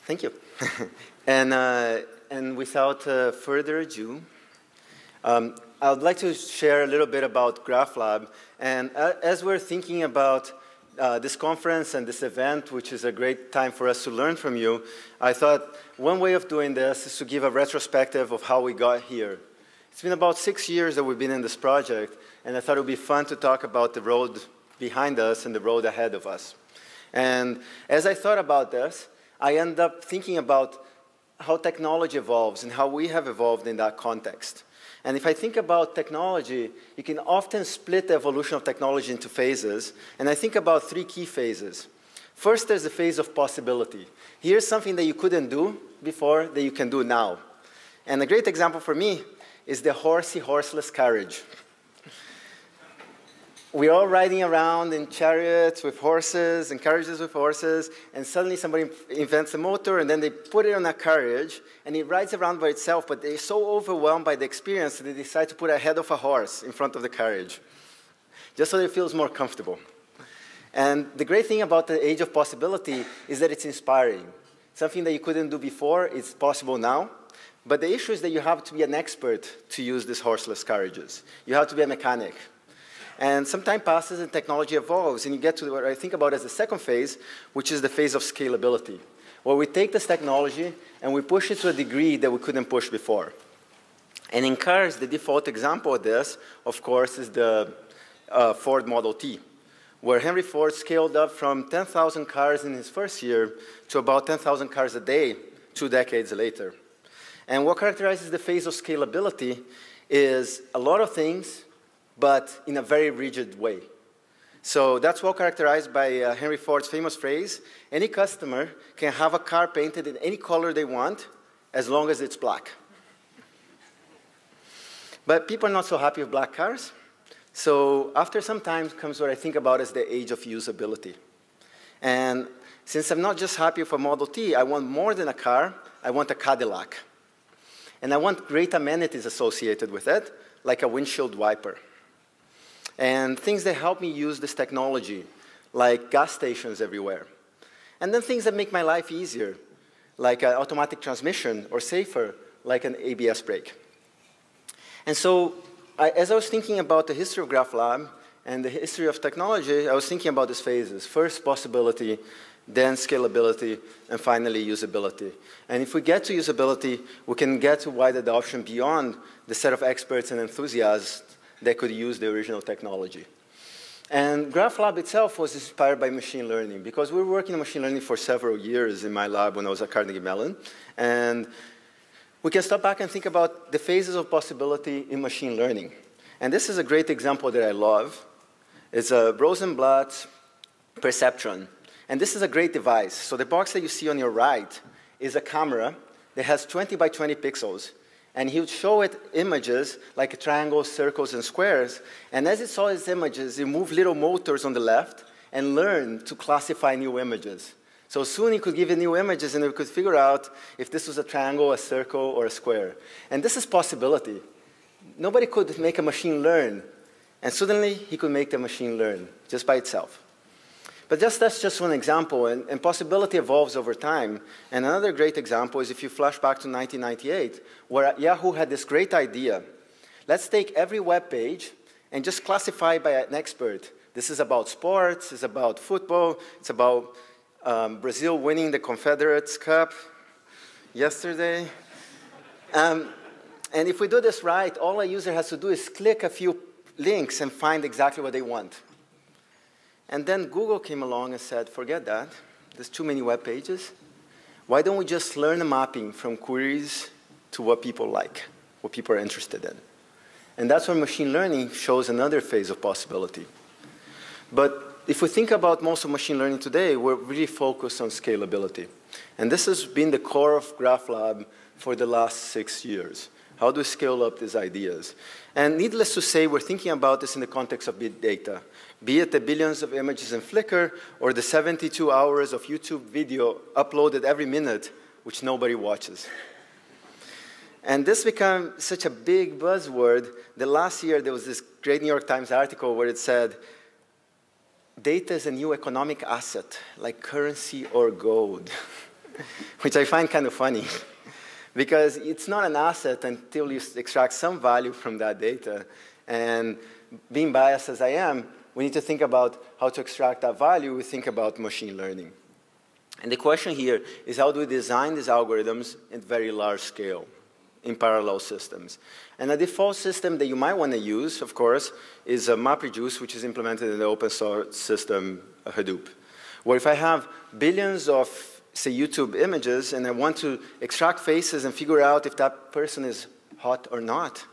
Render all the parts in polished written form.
Thank you. and without further ado, I would like to share a little bit about GraphLab. And as we're thinking about this conference and this event, which is a great time for us to learn from you, I thought one way of doing this is to give a retrospective of how we got here. It's been about 6 years that we've been in this project, and I thought it would be fun to talk about the road behind us and the road ahead of us. And as I thought about this, I ended up thinking about how technology evolves and how we have evolved in that context. And if I think about technology, you can often split the evolution of technology into phases, and I think about 3 key phases. First, there's the phase of possibility. Here's something that you couldn't do before that you can do now. And a great example for me is the horsey, horseless carriage. We're all riding around in chariots with horses and carriages with horses, and suddenly somebody invents a motor, and then they put it on a carriage, and it rides around by itself, but they're so overwhelmed by the experience that they decide to put a head of a horse in front of the carriage, just so that it feels more comfortable. And the great thing about the age of possibility is that it's inspiring. Something that you couldn't do before is possible now, but the issue is that you have to be an expert to use these horseless carriages. You have to be a mechanic. And some time passes and technology evolves, and you get to what I think about as the second phase, which is the phase of scalability, where we take this technology and we push it to a degree that we couldn't push before. And in cars, the default example of this, of course, is the Ford Model T, where Henry Ford scaled up from 10,000 cars in his first year to about 10,000 cars a day 2 decades later. And what characterizes the phase of scalability is a lot of things, but in a very rigid way. So that's well characterized by Henry Ford's famous phrase, any customer can have a car painted in any color they want as long as it's black. But people are not so happy with black cars. So after some time comes what I think about as the age of usability. And since I'm not just happy with a Model T, I want more than a car, I want a Cadillac. And I want great amenities associated with it, like a windshield wiper. And things that help me use this technology, like gas stations everywhere. And then things that make my life easier, like an automatic transmission, or safer, like an ABS brake. And so, as I was thinking about the history of GraphLab and the history of technology, I was thinking about these phases. First, possibility, then scalability, and finally, usability. And if we get to usability, we can get to wide adoption beyond the set of experts and enthusiasts that could use the original technology. And GraphLab itself was inspired by machine learning, because we were working on machine learning for several years in my lab when I was at Carnegie Mellon. And we can step back and think about the phases of possibility in machine learning. And this is a great example that I love. It's a Rosenblatt perceptron. And this is a great device. So the box that you see on your right is a camera that has 20 by 20 pixels. And he would show it images like triangles, circles, and squares. And as it saw his images, it moved little motors on the left and learned to classify new images. So soon he could give it new images, and we could figure out if this was a triangle, a circle, or a square. And this is possibility. Nobody could make a machine learn. And suddenly, he could make the machine learn just by itself. But that's just one example, and possibility evolves over time. And another great example is if you flash back to 1998, where Yahoo had this great idea. Let's take every web page and just classify by an expert. This is about sports, it's about football, it's about Brazil winning the Confederates Cup yesterday. And if we do this right, all a user has to do is click a few links and find exactly what they want. And then Google came along and said, forget that. There's too many web pages. Why don't we just learn a mapping from queries to what people like, what people are interested in? And that's where machine learning shows another phase of possibility. But if we think about most of machine learning today, we're really focused on scalability. And this has been the core of GraphLab for the last 6 years. How do we scale up these ideas? And needless to say, we're thinking about this in the context of big data, be it the billions of images in Flickr or the 72 hours of YouTube video uploaded every minute, which nobody watches. And this became such a big buzzword that last year there was this great New York Times article where it said, data is a new economic asset, like currency or gold. which I find kind of funny. Because it's not an asset until you extract some value from that data. And being biased as I am, we need to think about how to extract that value. We think about machine learning. And the question here is, how do we design these algorithms at very large scale in parallel systems? And a default system that you might want to use, of course, is MapReduce, which is implemented in the open source system Hadoop, where if I have billions of, say, YouTube images, and I want to extract faces and figure out if that person is hot or not,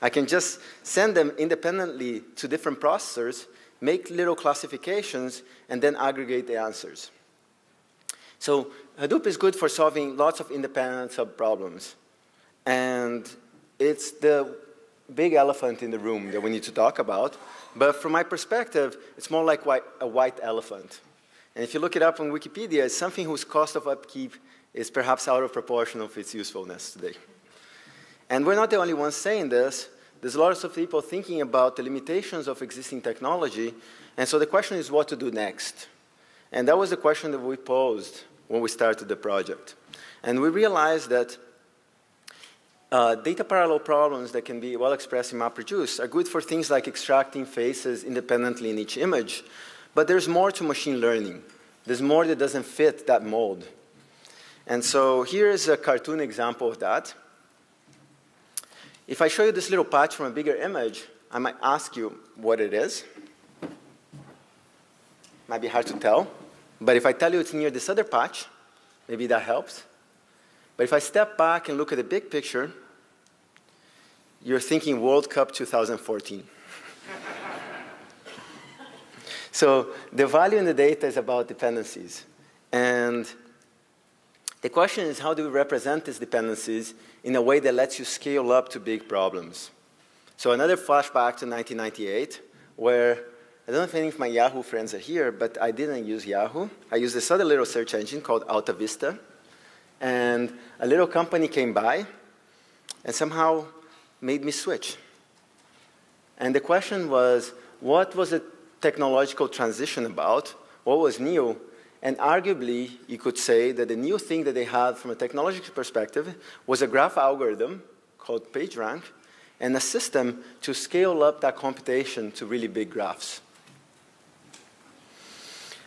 I can just send them independently to different processors, make little classifications, and then aggregate the answers. So Hadoop is good for solving lots of independent sub-problems. And it's the big elephant in the room that we need to talk about. But from my perspective, it's more like a white elephant. And if you look it up on Wikipedia, it's something whose cost of upkeep is perhaps out of proportion of its usefulness today. And we're not the only ones saying this. There's lots of people thinking about the limitations of existing technology. And so the question is what to do next. And that was the question that we posed when we started the project. And we realized that data parallel problems that can be well expressed in MapReduce are good for things like extracting faces independently in each image. But there's more to machine learning. There's more that doesn't fit that mold. And so here is a cartoon example of that. If I show you this little patch from a bigger image, I might ask you what it is. Might be hard to tell. But if I tell you it's near this other patch, maybe that helps. But if I step back and look at the big picture, you're thinking World Cup 2014. So the value in the data is about dependencies. And the question is, how do we represent these dependencies in a way that lets you scale up to big problems? So another flashback to 1998, where I don't know if any of my Yahoo friends are here, but I didn't use Yahoo. I used this other little search engine called Alta Vista. And a little company came by and somehow made me switch. And the question was, what was the technological transition about? What was new? And arguably, you could say that the new thing that they had from a technological perspective was a graph algorithm called PageRank and a system to scale up that computation to really big graphs.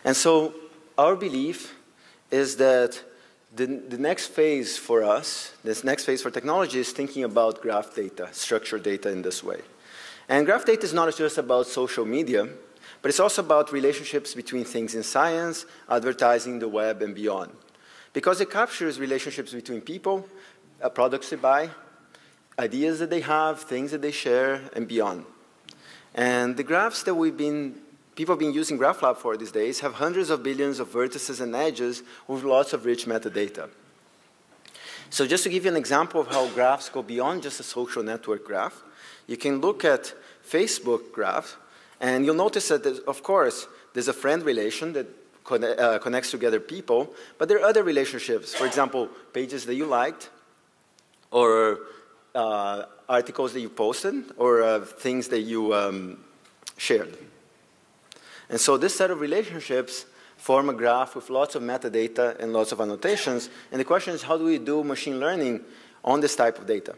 And so our belief is that the next phase for us, this next phase for technology is thinking about graph data, structured data in this way. And graph data is not just about social media, but it's also about relationships between things in science, advertising, the web, and beyond. Because it captures relationships between people, products they buy, ideas that they have, things that they share, and beyond. And the graphs that people have been using GraphLab for these days have hundreds of billions of vertices and edges with lots of rich metadata. So just to give you an example of how graphs go beyond just a social network graph, you can look at Facebook graph, and you'll notice that, of course, there's a friend relation that connects together people, but there are other relationships. For example, pages that you liked, or articles that you posted, or things that you shared. And so this set of relationships form a graph with lots of metadata and lots of annotations. And the question is, how do we do machine learning on this type of data?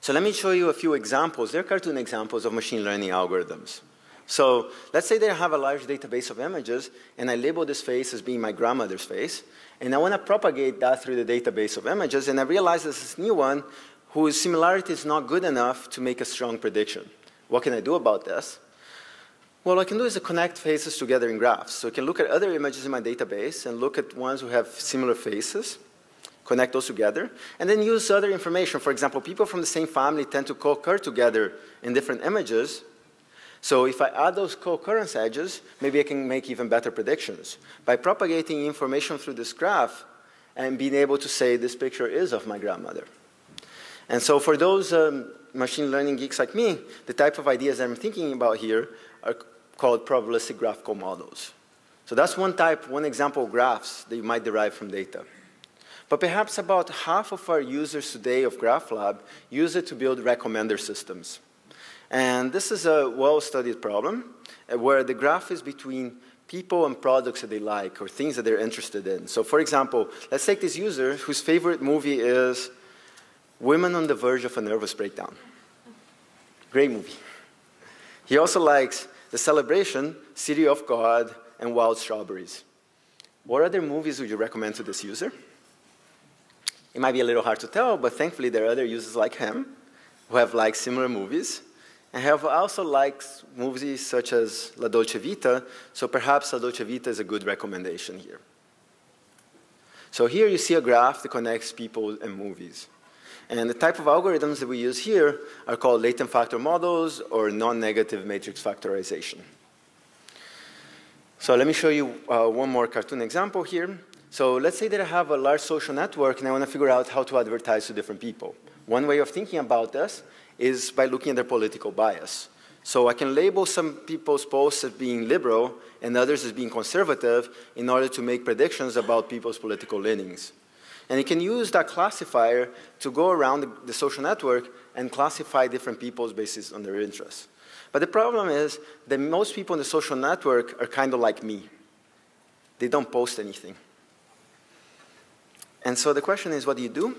So let me show you a few examples. They're cartoon examples of machine learning algorithms. So let's say that I have a large database of images, and I label this face as being my grandmother's face. And I want to propagate that through the database of images, and I realize there's this new one whose similarity is not good enough to make a strong prediction. What can I do about this? Well, what I can do is connect faces together in graphs. So I can look at other images in my database and look at ones who have similar faces, connect those together, and then use other information. For example, people from the same family tend to co-occur together in different images. So if I add those co-occurrence edges, maybe I can make even better predictions. By propagating information through this graph and being able to say this picture is of my grandmother. And so for those machine learning geeks like me, the type of ideas that I'm thinking about here are called probabilistic graphical models. So that's one example of graphs that you might derive from data. But perhaps about half of our users today of GraphLab use it to build recommender systems. And this is a well-studied problem where the graph is between people and products that they like or things that they're interested in. So for example, let's take this user whose favorite movie is Women on the Verge of a Nervous Breakdown. Great movie. He also likes The Celebration, City of God, and Wild Strawberries. What other movies would you recommend to this user? It might be a little hard to tell, but thankfully there are other users like him who have liked similar movies and have also liked movies such as La Dolce Vita, so perhaps La Dolce Vita is a good recommendation here. So here you see a graph that connects people and movies. And the type of algorithms that we use here are called latent factor models or non-negative matrix factorization. So let me show you one more cartoon example here. So let's say that I have a large social network and I want to figure out how to advertise to different people. One way of thinking about this is by looking at their political bias. So I can label some people's posts as being liberal and others as being conservative in order to make predictions about people's political leanings. And you can use that classifier to go around the social network and classify different people's basis on their interests. But the problem is that most people in the social network are kind of like me. They don't post anything. And so the question is, what do you do?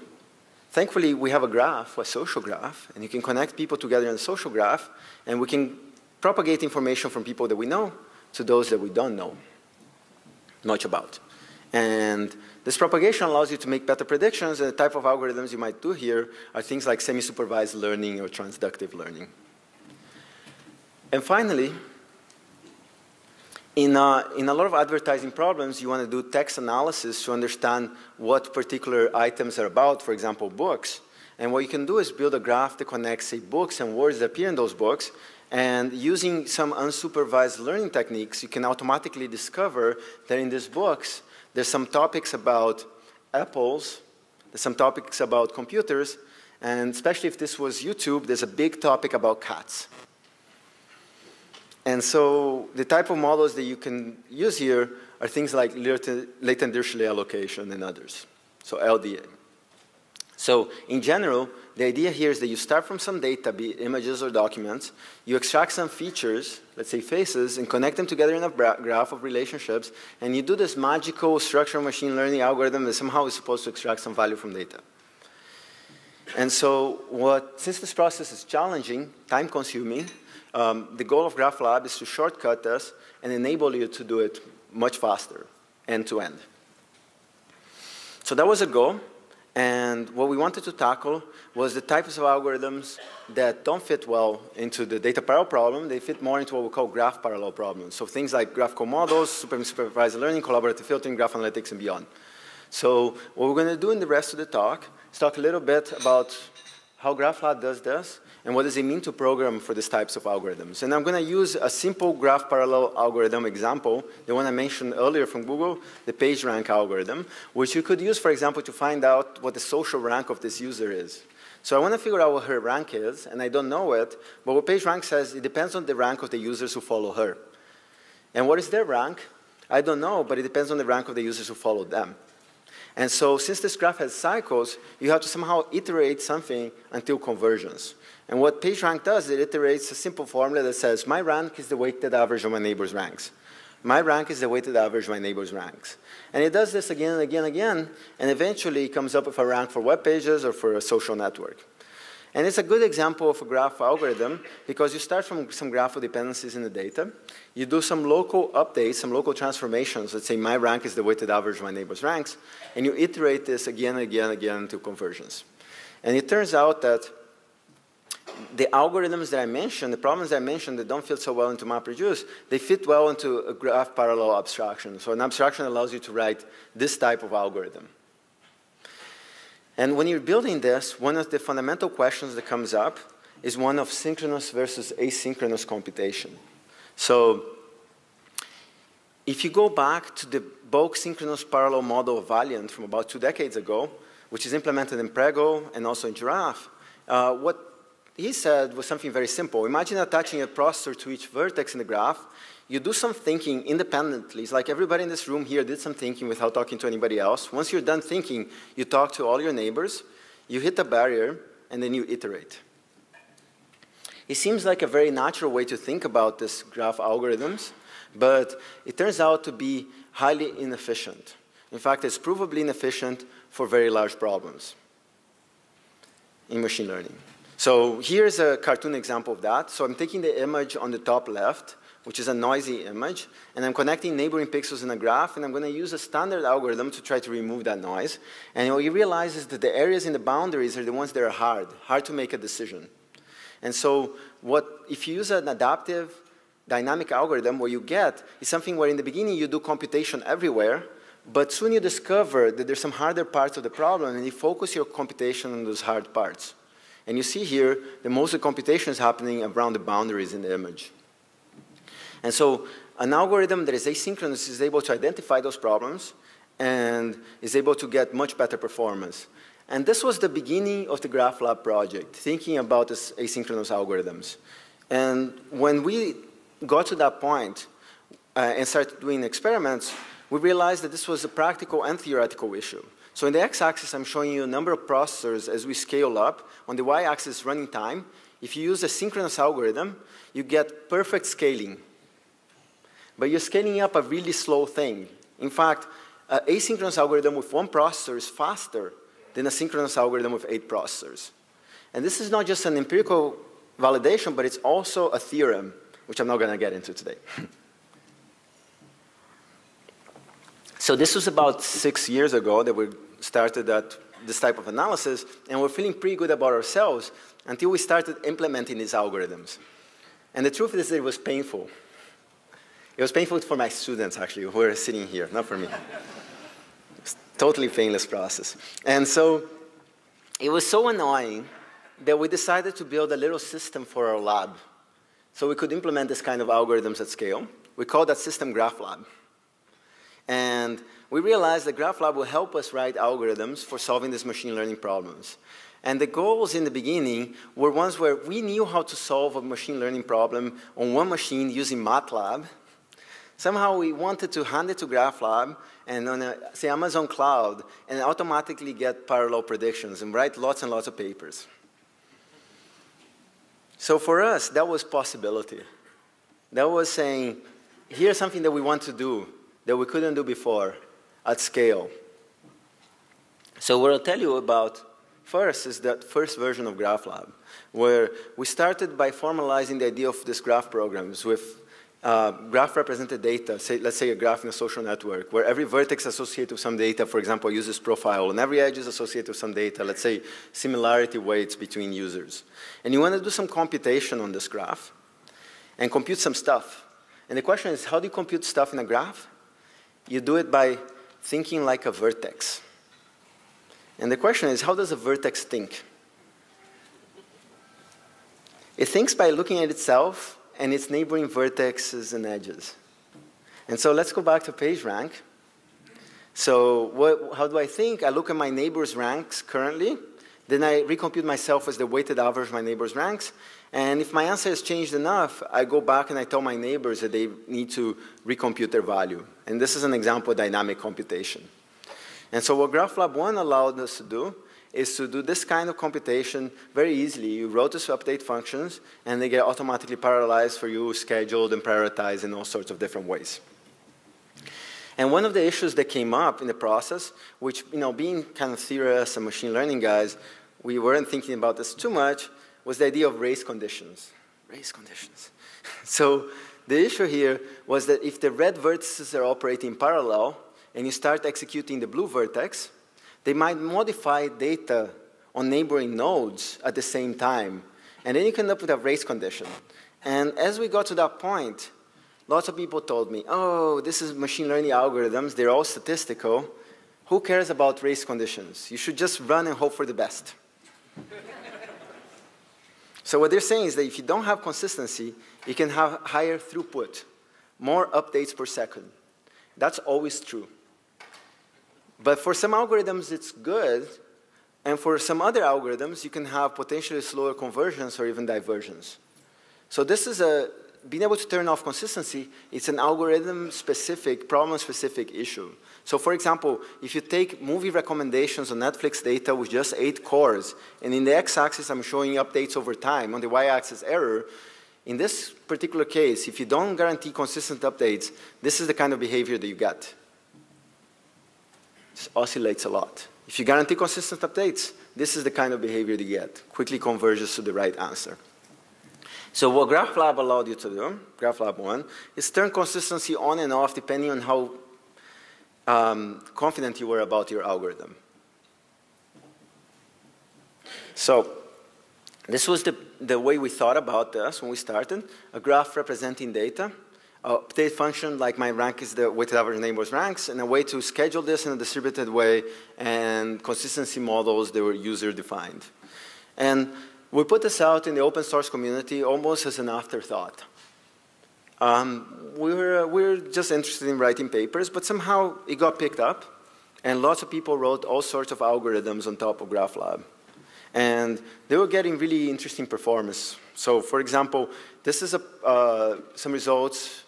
Thankfully, we have a graph, a social graph, and you can connect people together in a social graph, and we can propagate information from people that we know to those that we don't know much about. And this propagation allows you to make better predictions, and the type of algorithms you might do here are things like semi-supervised learning or transductive learning. And finally, in a lot of advertising problems, you want to do text analysis to understand what particular items are about, for example, books. And what you can do is build a graph that connects, say, books and words that appear in those books. And using some unsupervised learning techniques, you can automatically discover that in these books, there's some topics about apples, there's some topics about computers, and especially if this was YouTube, there's a big topic about cats. And so the type of models that you can use here are things like latent Dirichlet allocation and others, so LDA. So in general, the idea here is that you start from some data, be it images or documents, you extract some features, let's say faces, and connect them together in a graph of relationships, and you do this magical structural machine learning algorithm that somehow is supposed to extract some value from data. And so since this process is challenging, time-consuming, the goal of GraphLab is to shortcut this and enable you to do it much faster, end-to-end. So that was a goal. And what we wanted to tackle was the types of algorithms that don't fit well into the data parallel problem. They fit more into what we call graph parallel problems. So things like graphical models, supervised learning, collaborative filtering, graph analytics, and beyond. So what we're going to do in the rest of the talk is talk a little bit about how GraphLab does this, and what does it mean to program for these types of algorithms. And I'm going to use a simple graph parallel algorithm example, the one I mentioned earlier from Google, the PageRank algorithm, which you could use, for example, to find out what the social rank of this user is. So I want to figure out what her rank is, and I don't know it, but what PageRank says, it depends on the rank of the users who follow her. And what is their rank? I don't know, but it depends on the rank of the users who follow them. And so since this graph has cycles, you have to somehow iterate something until convergence. And what PageRank does, it iterates a simple formula that says, my rank is the weighted average of my neighbor's ranks. My rank is the weighted average of my neighbor's ranks. And it does this again and again and again, and eventually it comes up with a rank for web pages or for a social network. And it's a good example of a graph algorithm because you start from some graph dependencies in the data. You do some local updates, some local transformations. Let's say my rank is the weighted average of my neighbor's ranks. And you iterate this again and again and again until convergence. And it turns out that the algorithms that I mentioned, the problems that I mentioned that don't fit so well into MapReduce, they fit well into a graph parallel abstraction. So an abstraction allows you to write this type of algorithm. And when you're building this, one of the fundamental questions that comes up is one of synchronous versus asynchronous computation. So if you go back to the bulk synchronous parallel model of Valiant from about 2 decades ago, which is implemented in Prego and also in Giraffe, what he said was something very simple. Imagine attaching a processor to each vertex in the graph. You do some thinking independently. It's like everybody in this room here did some thinking without talking to anybody else. Once you're done thinking, you talk to all your neighbors, you hit a barrier, and then you iterate. It seems like a very natural way to think about this graph algorithms, But it turns out to be highly inefficient. In fact, it's provably inefficient for very large problems in machine learning. So here's a cartoon example of that. So I'm taking the image on the top left, which is a noisy image, and I'm connecting neighboring pixels in a graph, and I'm going to use a standard algorithm to try to remove that noise. And what you realize is that the areas in the boundaries are the ones that are hard to make a decision. And so if you use an adaptive dynamic algorithm, what you get is something where in the beginning you do computation everywhere, but soon you discover that there's some harder parts of the problem, and you focus your computation on those hard parts. And you see here that most of the computation is happening around the boundaries in the image. And so an algorithm that is asynchronous is able to identify those problems and is able to get much better performance. And this was the beginning of the GraphLab project, thinking about this asynchronous algorithms. And when we got to that point and started doing experiments, we realized that this was a practical and theoretical issue. So in the x-axis, I'm showing you a number of processors as we scale up. On the y-axis, running time. If you use a synchronous algorithm, you get perfect scaling. But you're scaling up a really slow thing. In fact, an asynchronous algorithm with 1 processor is faster than a synchronous algorithm with 8 processors. And this is not just an empirical validation, but it's also a theorem, which I'm not going to get into today. So this was about 6 years ago that we started this type of analysis, and we're feeling pretty good about ourselves until we started implementing these algorithms. And the truth is that it was painful. It was painful for my students, actually, who are sitting here, not for me. It's a totally painless process. And so it was so annoying that we decided to build a little system for our lab so we could implement this kind of algorithms at scale. We called that system GraphLab. And we realized that GraphLab will help us write algorithms for solving these machine learning problems. And the goals in the beginning were ones where we knew how to solve a machine learning problem on one machine using MATLAB. Somehow we wanted to hand it to GraphLab and on, say, Amazon Cloud and automatically get parallel predictions and write lots and lots of papers. So for us, that was possibility. That was saying, here's something that we want to do that we couldn't do before at scale. So what I'll tell you about first is that first version of GraphLab, where we started by formalizing the idea of these graph programs with graph-represented data, let's say a graph in a social network, where every vertex associated with some data, for example, uses profile, and every edge is associated with some data, let's say similarity weights between users. And you want to do some computation on this graph and compute some stuff. And the question is, how do you compute stuff in a graph? You do it by thinking like a vertex. And the question is, how does a vertex think? It thinks by looking at itself and its neighboring vertexes and edges. And so let's go back to PageRank. So how do I think? I look at my neighbors' ranks currently. Then I recompute myself as the weighted average of my neighbors' ranks. And if my answer has changed enough, I go back and I tell my neighbors that they need to recompute their value. And this is an example of dynamic computation. And so what GraphLab 1 allowed us to do is to do this kind of computation very easily. You wrote this update functions, and they get automatically parallelized for you, scheduled and prioritized in all sorts of different ways. And one of the issues that came up in the process, which, being kind of theorists and machine learning guys, we weren't thinking about this too much, was the idea of race conditions. Race conditions. So the issue here was that if the red vertices are operating parallel, and you start executing the blue vertex, they might modify data on neighboring nodes at the same time. And then you can end up with a race condition. And as we got to that point, lots of people told me, oh, this is machine learning algorithms. They're all statistical. Who cares about race conditions? You should just run and hope for the best. So what they're saying is that if you don't have consistency, you can have higher throughput, more updates per second. That's always true. But for some algorithms, it's good. And for some other algorithms, you can have potentially slower conversions or even diversions. So this is being able to turn off consistency, it's an algorithm-specific, problem-specific issue. So for example, if you take movie recommendations on Netflix data with just 8 cores, and in the x-axis I'm showing updates over time, on the y-axis error, In this particular case, if you don't guarantee consistent updates, this is the kind of behavior that you get. It oscillates a lot. If you guarantee consistent updates, this is the kind of behavior that you get. Quickly converges to the right answer. So what GraphLab allowed you to do, GraphLab 1, is turn consistency on and off depending on how confident you were about your algorithm. So this was the way we thought about this when we started, a graph representing data, a update function like my rank is the weighted average neighbors ranks, and a way to schedule this in a distributed way, and consistency models that were user-defined. And we put this out in the open source community almost as an afterthought. We were just interested in writing papers, but somehow it got picked up, and lots of people wrote all sorts of algorithms on top of GraphLab. And they were getting really interesting performance. So for example, this is some results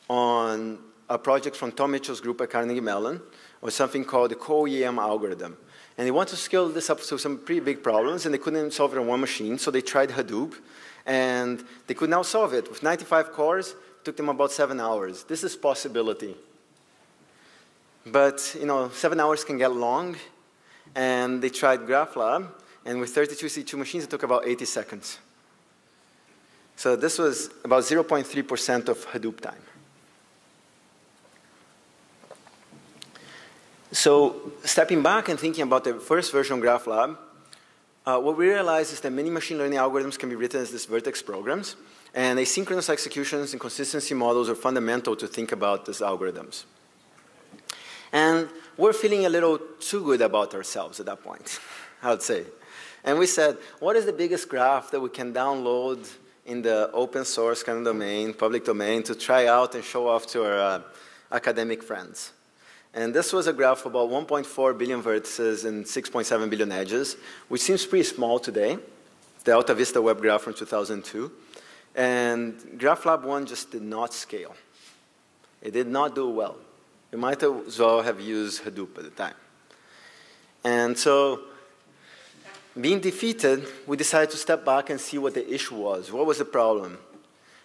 on a project from Tom Mitchell's group at Carnegie Mellon, or something called the co-EM algorithm. And they want to scale this up to some pretty big problems, and they couldn't solve it on one machine, so they tried Hadoop, and they could now solve it. With 95 cores, it took them about 7 hours. This is possibility. But 7 hours can get long, and they tried GraphLab, and with 32 C2 machines, it took about 80 seconds. So this was about 0.3% of Hadoop time. So stepping back and thinking about the first version of GraphLab, what we realized is that many machine learning algorithms can be written as these vertex programs, and asynchronous executions and consistency models are fundamental to think about these algorithms. And we're feeling a little too good about ourselves at that point, I would say. And we said, what is the biggest graph that we can download in the open source kind of domain, public domain, to try out and show off to our academic friends? And this was a graph of about 1.4 billion vertices and 6.7 billion edges, which seems pretty small today, the Alta Vista web graph from 2002. And GraphLab 1 just did not scale. It did not do well. You might as well have used Hadoop at the time. And so, being defeated, we decided to step back and see what the issue was. What was the problem?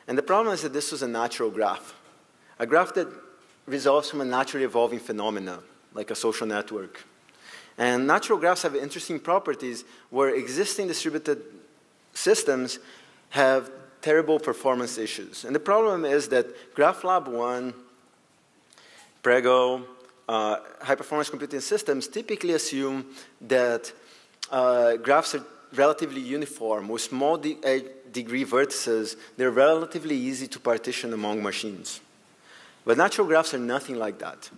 And the problem is that this was a natural graph. A graph that resolves from a naturally evolving phenomena, like a social network. And natural graphs have interesting properties where existing distributed systems have terrible performance issues. And the problem is that GraphLab 1, Prego, high-performance computing systems typically assume that graphs are relatively uniform. With small degree vertices, they're relatively easy to partition among machines. But natural graphs are nothing like that.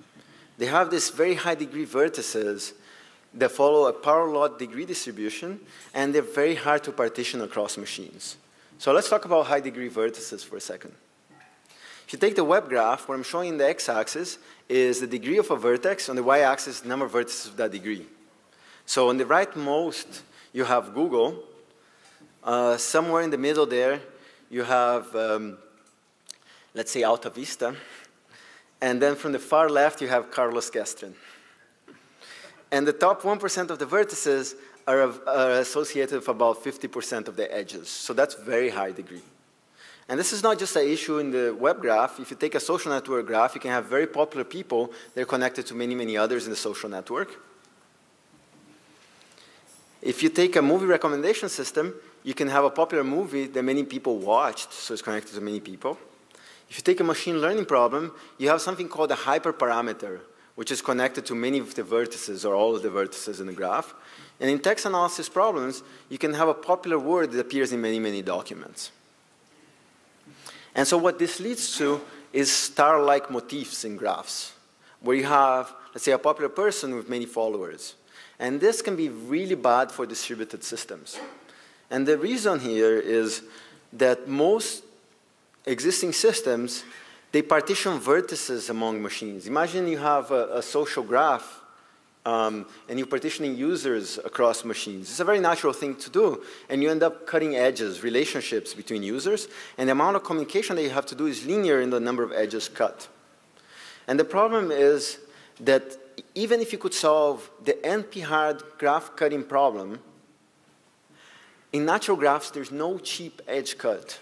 They have this very high degree vertices that follow a power law degree distribution, and they're very hard to partition across machines. So let's talk about high degree vertices for a second. If you take the web graph, what I'm showing in the x-axis is the degree of a vertex, on the y-axis, the number of vertices of that degree. So on the rightmost, you have Google. Somewhere in the middle there, you have, let's say, Alta Vista. And then from the far left, you have Carlos Guestrin. And the top 1% of the vertices are associated with about 50% of the edges. So that's very high degree. And this is not just an issue in the web graph. If you take a social network graph, you can have very popular people that are connected to many, many others in the social network. If you take a movie recommendation system, you can have a popular movie that many people watched, so it's connected to many people. If you take a machine learning problem, you have something called a hyperparameter, which is connected to many of the vertices or all of the vertices in the graph. And in text analysis problems, you can have a popular word that appears in many, many documents. And so what this leads to is star-like motifs in graphs, where you have, let's say, a popular person with many followers. And this can be really bad for distributed systems. And the reason here is that most existing systems, they partition vertices among machines. Imagine you have a social graph, and you're partitioning users across machines. It's a very natural thing to do, and you end up cutting edges, relationships between users, and the amount of communication that you have to do is linear in the number of edges cut. And the problem is that even if you could solve the NP-hard graph cutting problem, in natural graphs, there's no cheap edge cut.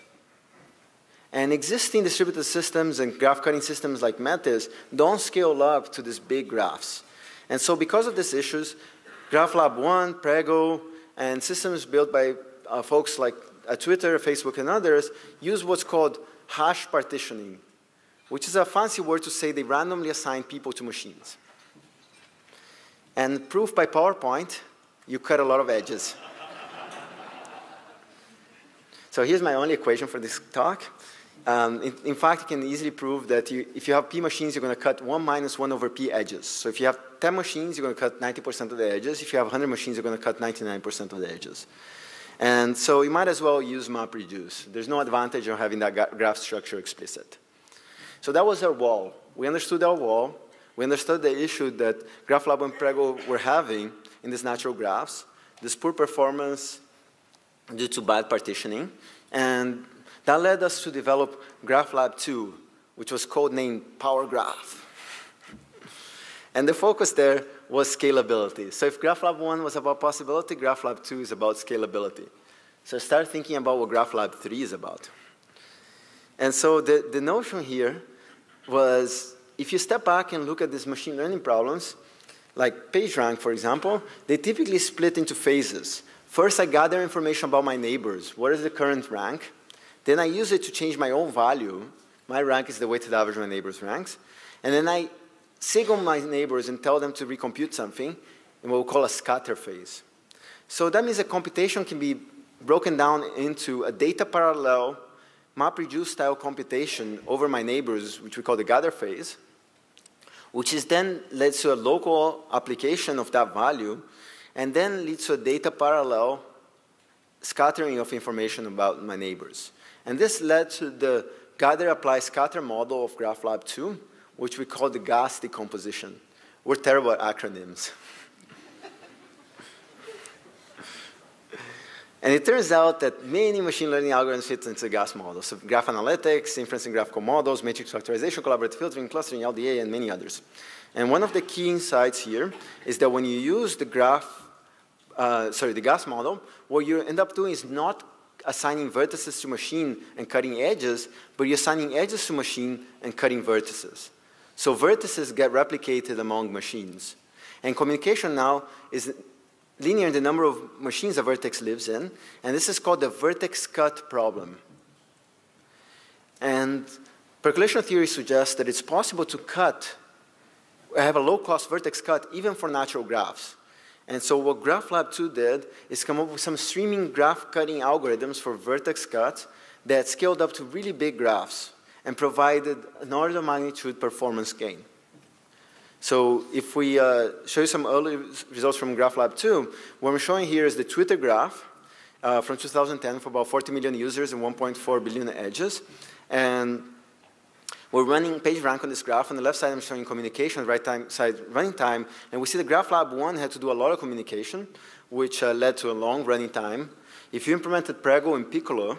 And existing distributed systems and graph cutting systems like Metis don't scale up to these big graphs. And so because of these issues, GraphLab 1, Prego, and systems built by folks like Twitter, Facebook, and others use what's called hash partitioning, which is a fancy word to say they randomly assign people to machines. And proof by PowerPoint, you cut a lot of edges. So here's my only equation for this talk. In fact, you can easily prove that if you have P machines, you're going to cut 1 minus 1 over P edges. So if you have 10 machines, you're going to cut 90% of the edges. If you have 100 machines, you're going to cut 99% of the edges. And so you might as well use MapReduce. There's no advantage of having that graph structure explicit. So that was our wall. We understood our wall. We understood the issue that GraphLab and Prego were having in these natural graphs, this poor performance due to bad partitioning. And that led us to develop GraphLab 2, which was codenamed PowerGraph. And the focus there was scalability. So if GraphLab 1 was about possibility, GraphLab 2 is about scalability. So start thinking about what GraphLab 3 is about. And so the notion here was, if you step back and look at these machine learning problems, like PageRank, for example, they typically split into phases. First, I gather information about my neighbors. What is the current rank? Then I use it to change my own value. My rank is the weighted average of my neighbors' ranks. And then I signal my neighbors and tell them to recompute something in what we call a scatter phase. So that means a computation can be broken down into a data parallel, MapReduce style computation over my neighbors, which we call the gather phase, which is then leads to a local application of that value, and then leads to a data parallel scattering of information about my neighbors. And this led to the gather, apply, scatter model of GraphLab 2, which we call the GAS decomposition. We're terrible at acronyms. And it turns out that many machine learning algorithms fit into the GAS model. So graph analytics, inferencing graphical models, matrix factorization, collaborative filtering, clustering, LDA, and many others. And one of the key insights here is that when you use the the GAS model, what you end up doing is not assigning vertices to machine and cutting edges, but you're assigning edges to machine and cutting vertices. So vertices get replicated among machines. And communication now is linear in the number of machines a vertex lives in, and this is called the vertex cut problem. And percolation theory suggests that it's possible to have a low-cost vertex cut even for natural graphs. And so what GraphLab 2 did is come up with some streaming graph cutting algorithms for vertex cuts that scaled up to really big graphs and provided an order of magnitude performance gain. So if we show you some early results from GraphLab 2, what we're showing here is the Twitter graph from 2010 for about 40 million users and 1.4 billion edges. And we're running PageRank on this graph. On the left side, I'm showing communication, right side running time. And we see the GraphLab 1 had to do a lot of communication, which led to a long running time. If you implemented Prego and Piccolo,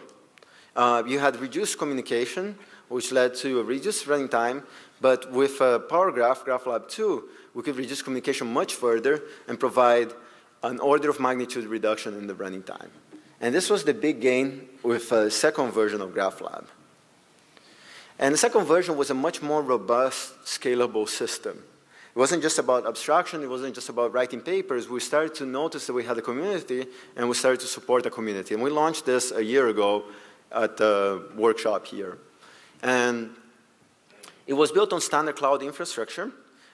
you had reduced communication, which led to a reduced running time. But with PowerGraph, GraphLab 2, we could reduce communication much further and provide an order of magnitude reduction in the running time. And this was the big gain with a second version of GraphLab. And the second version was a much more robust, scalable system. It wasn't just about abstraction. It wasn't just about writing papers. We started to notice that we had a community, and we started to support the community. And we launched this a year ago at the workshop here. And it was built on standard cloud infrastructure.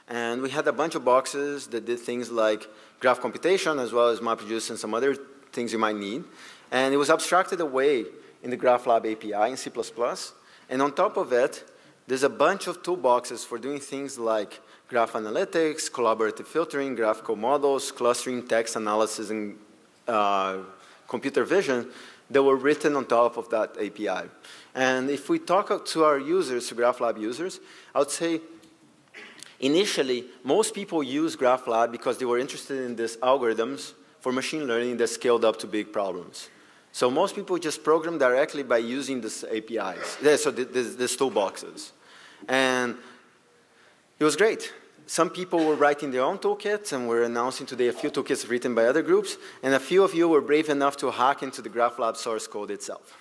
And we had a bunch of boxes that did things like graph computation, as well as MapReduce and some other things you might need. And it was abstracted away in the GraphLab API in C++. And on top of it, there's a bunch of toolboxes for doing things like graph analytics, collaborative filtering, graphical models, clustering, text analysis, and computer vision that were written on top of that API. And if we talk to our users, to GraphLab users, I would say initially, most people use GraphLab because they were interested in these algorithms for machine learning that scaled up to big problems. So most people just program directly by using these APIs, so these toolboxes. And it was great. Some people were writing their own toolkits, and we're announcing today a few toolkits written by other groups, and a few of you were brave enough to hack into the GraphLab source code itself.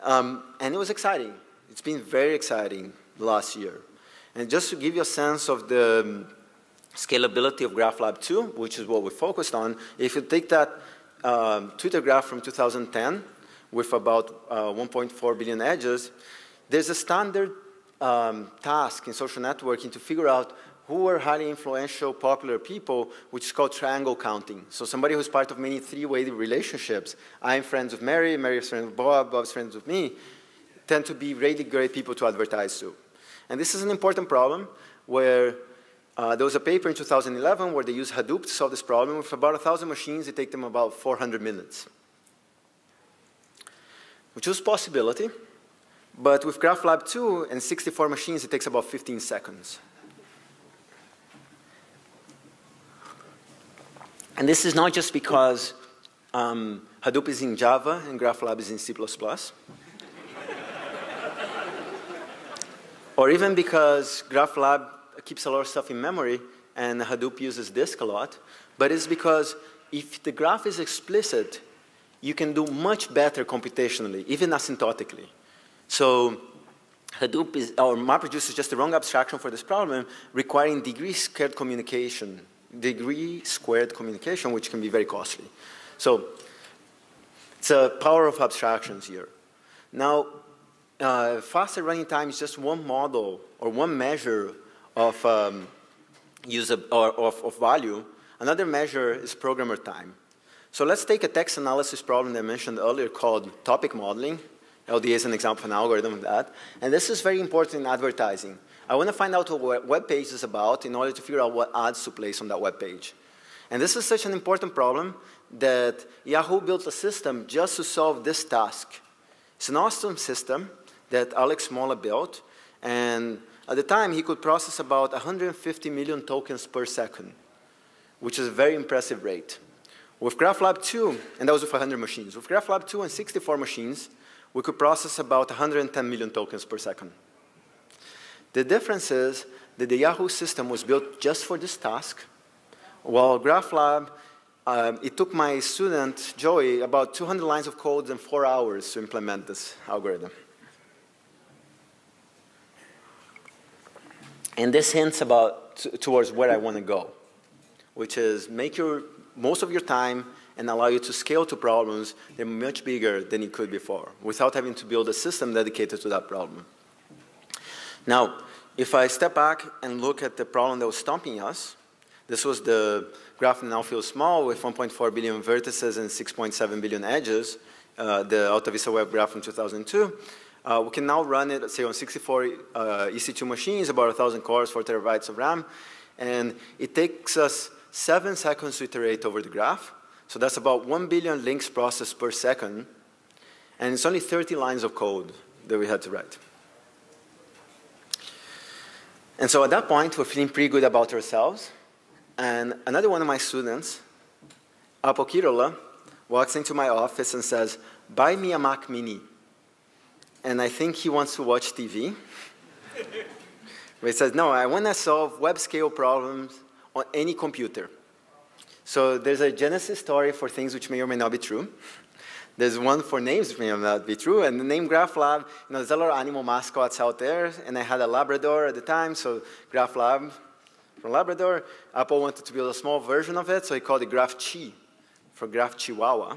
And it was exciting. It's been very exciting last year. And just to give you a sense of the scalability of GraphLab 2, which is what we focused on, if you take that Twitter graph from 2010 with about 1.4 billion edges, there's a standard task in social networking to figure out who are highly influential, popular people, which is called triangle counting. So somebody who's part of many three-way relationships. I'm friends with Mary, Mary's friends with Bob, Bob's friends with me, tend to be really great people to advertise to. And this is an important problem where there was a paper in 2011 where they used Hadoop to solve this problem. With about 1,000 machines, it takes them about 400 minutes. Which was a possibility. But with GraphLab 2 and 64 machines, it takes about 15 seconds. And this is not just because Hadoop is in Java and GraphLab is in C++. Or even because GraphLab keeps a lot of stuff in memory and Hadoop uses disk a lot. But it's because if the graph is explicit, you can do much better computationally, even asymptotically. So Hadoop is, or MapReduce is just the wrong abstraction for this problem, requiring degree squared communication, which can be very costly. So it's a power of abstractions here. Now, faster running time is just one model or one measure of value. Another measure is programmer time. So let's take a text analysis problem that I mentioned earlier called topic modeling. LDA is an example of an algorithm of that. And this is very important in advertising. I want to find out what a web page is about in order to figure out what ads to place on that web page. And this is such an important problem that Yahoo built a system just to solve this task. It's an awesome system that Alex Mola built. And at the time, he could process about 150 million tokens per second, which is a very impressive rate. With GraphLab 2, and that was with 100 machines. With GraphLab 2 and 64 machines, we could process about 110 million tokens per second. The difference is that the Yahoo system was built just for this task, while GraphLab, it took my student, Joey, about 200 lines of code and 4 hours to implement this algorithm. And this hints towards where I want to go, which is make most of your time and allow you to scale to problems that are much bigger than you could before, without having to build a system dedicated to that problem. Now, if I step back and look at the problem that was stomping us, this was the graph that now feels small with 1.4 billion vertices and 6.7 billion edges, the AltaVista Web graph from 2002. We can now run it, say, on 64 EC2 machines, about 1,000 cores, 4 terabytes of RAM. And it takes us 7 seconds to iterate over the graph. So that's about 1 billion links processed per second. And it's only 30 lines of code that we had to write. And so at that point, we're feeling pretty good about ourselves. And another one of my students, Apo Kirola, walks into my office and says, "Buy me a Mac Mini." And I think he wants to watch TV. But he says, "No, I want to solve web scale problems on any computer." So there's a genesis story for things which may or may not be true. There's one for names which may or may not be true. And the name GraphLab, there's a lot of animal mascots out there. And I had a Labrador at the time, so GraphLab from Labrador. Apple wanted to build a small version of it, so he called it GraphChi for Graph Chihuahua.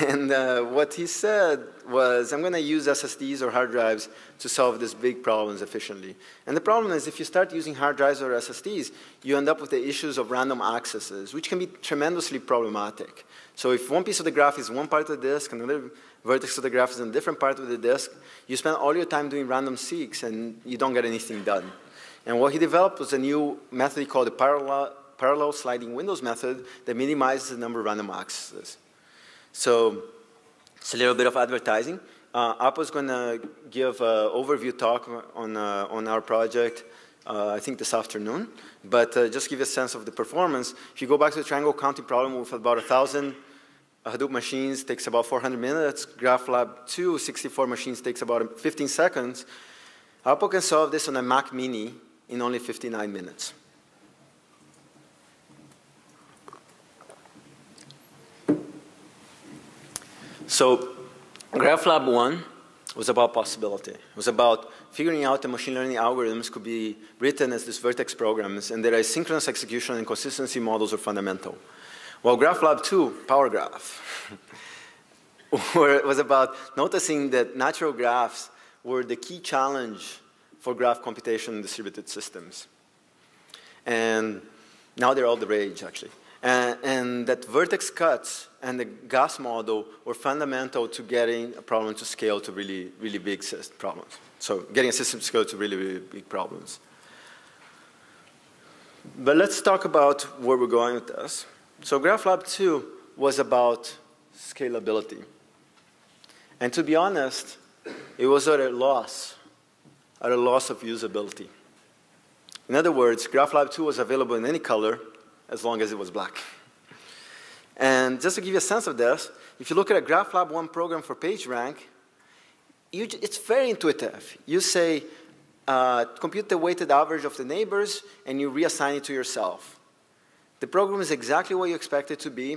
And what he said was, I'm going to use SSDs or hard drives to solve these big problems efficiently. And the problem is, if you start using hard drives or SSDs, you end up with the issues of random accesses, which can be tremendously problematic. So if one piece of the graph is one part of the disk, another vertex of the graph is in a different part of the disk, you spend all your time doing random seeks, and you don't get anything done. And what he developed was a new method he called the parallel sliding windows method that minimizes the number of random accesses. So it's a little bit of advertising. Apo's going to give an overview talk on our project, I think this afternoon. But just give you a sense of the performance. If you go back to the triangle counting problem with about 1,000 Hadoop machines, takes about 400 minutes. GraphLab 2, 64 machines, takes about 15 seconds. Apo can solve this on a Mac Mini in only 59 minutes. So GraphLab 1 was about possibility. It was about figuring out that machine learning algorithms could be written as these vertex programs and that asynchronous execution and consistency models are fundamental. While GraphLab 2, Power Graph, was about noticing that natural graphs were the key challenge for graph computation in distributed systems. And now they're all the rage, actually. And that vertex cuts and the gas model were fundamental to getting a problem to scale to really, really big problems. So getting a system to scale to really, really big problems. But let's talk about where we're going with this. So GraphLab 2 was about scalability. And to be honest, it was at a loss of usability. In other words, GraphLab 2 was available in any color as long as it was black. And just to give you a sense of this, if you look at a GraphLab 1 program for PageRank, it's very intuitive. You say, compute the weighted average of the neighbors, and you reassign it to yourself. The program is exactly what you expect it to be.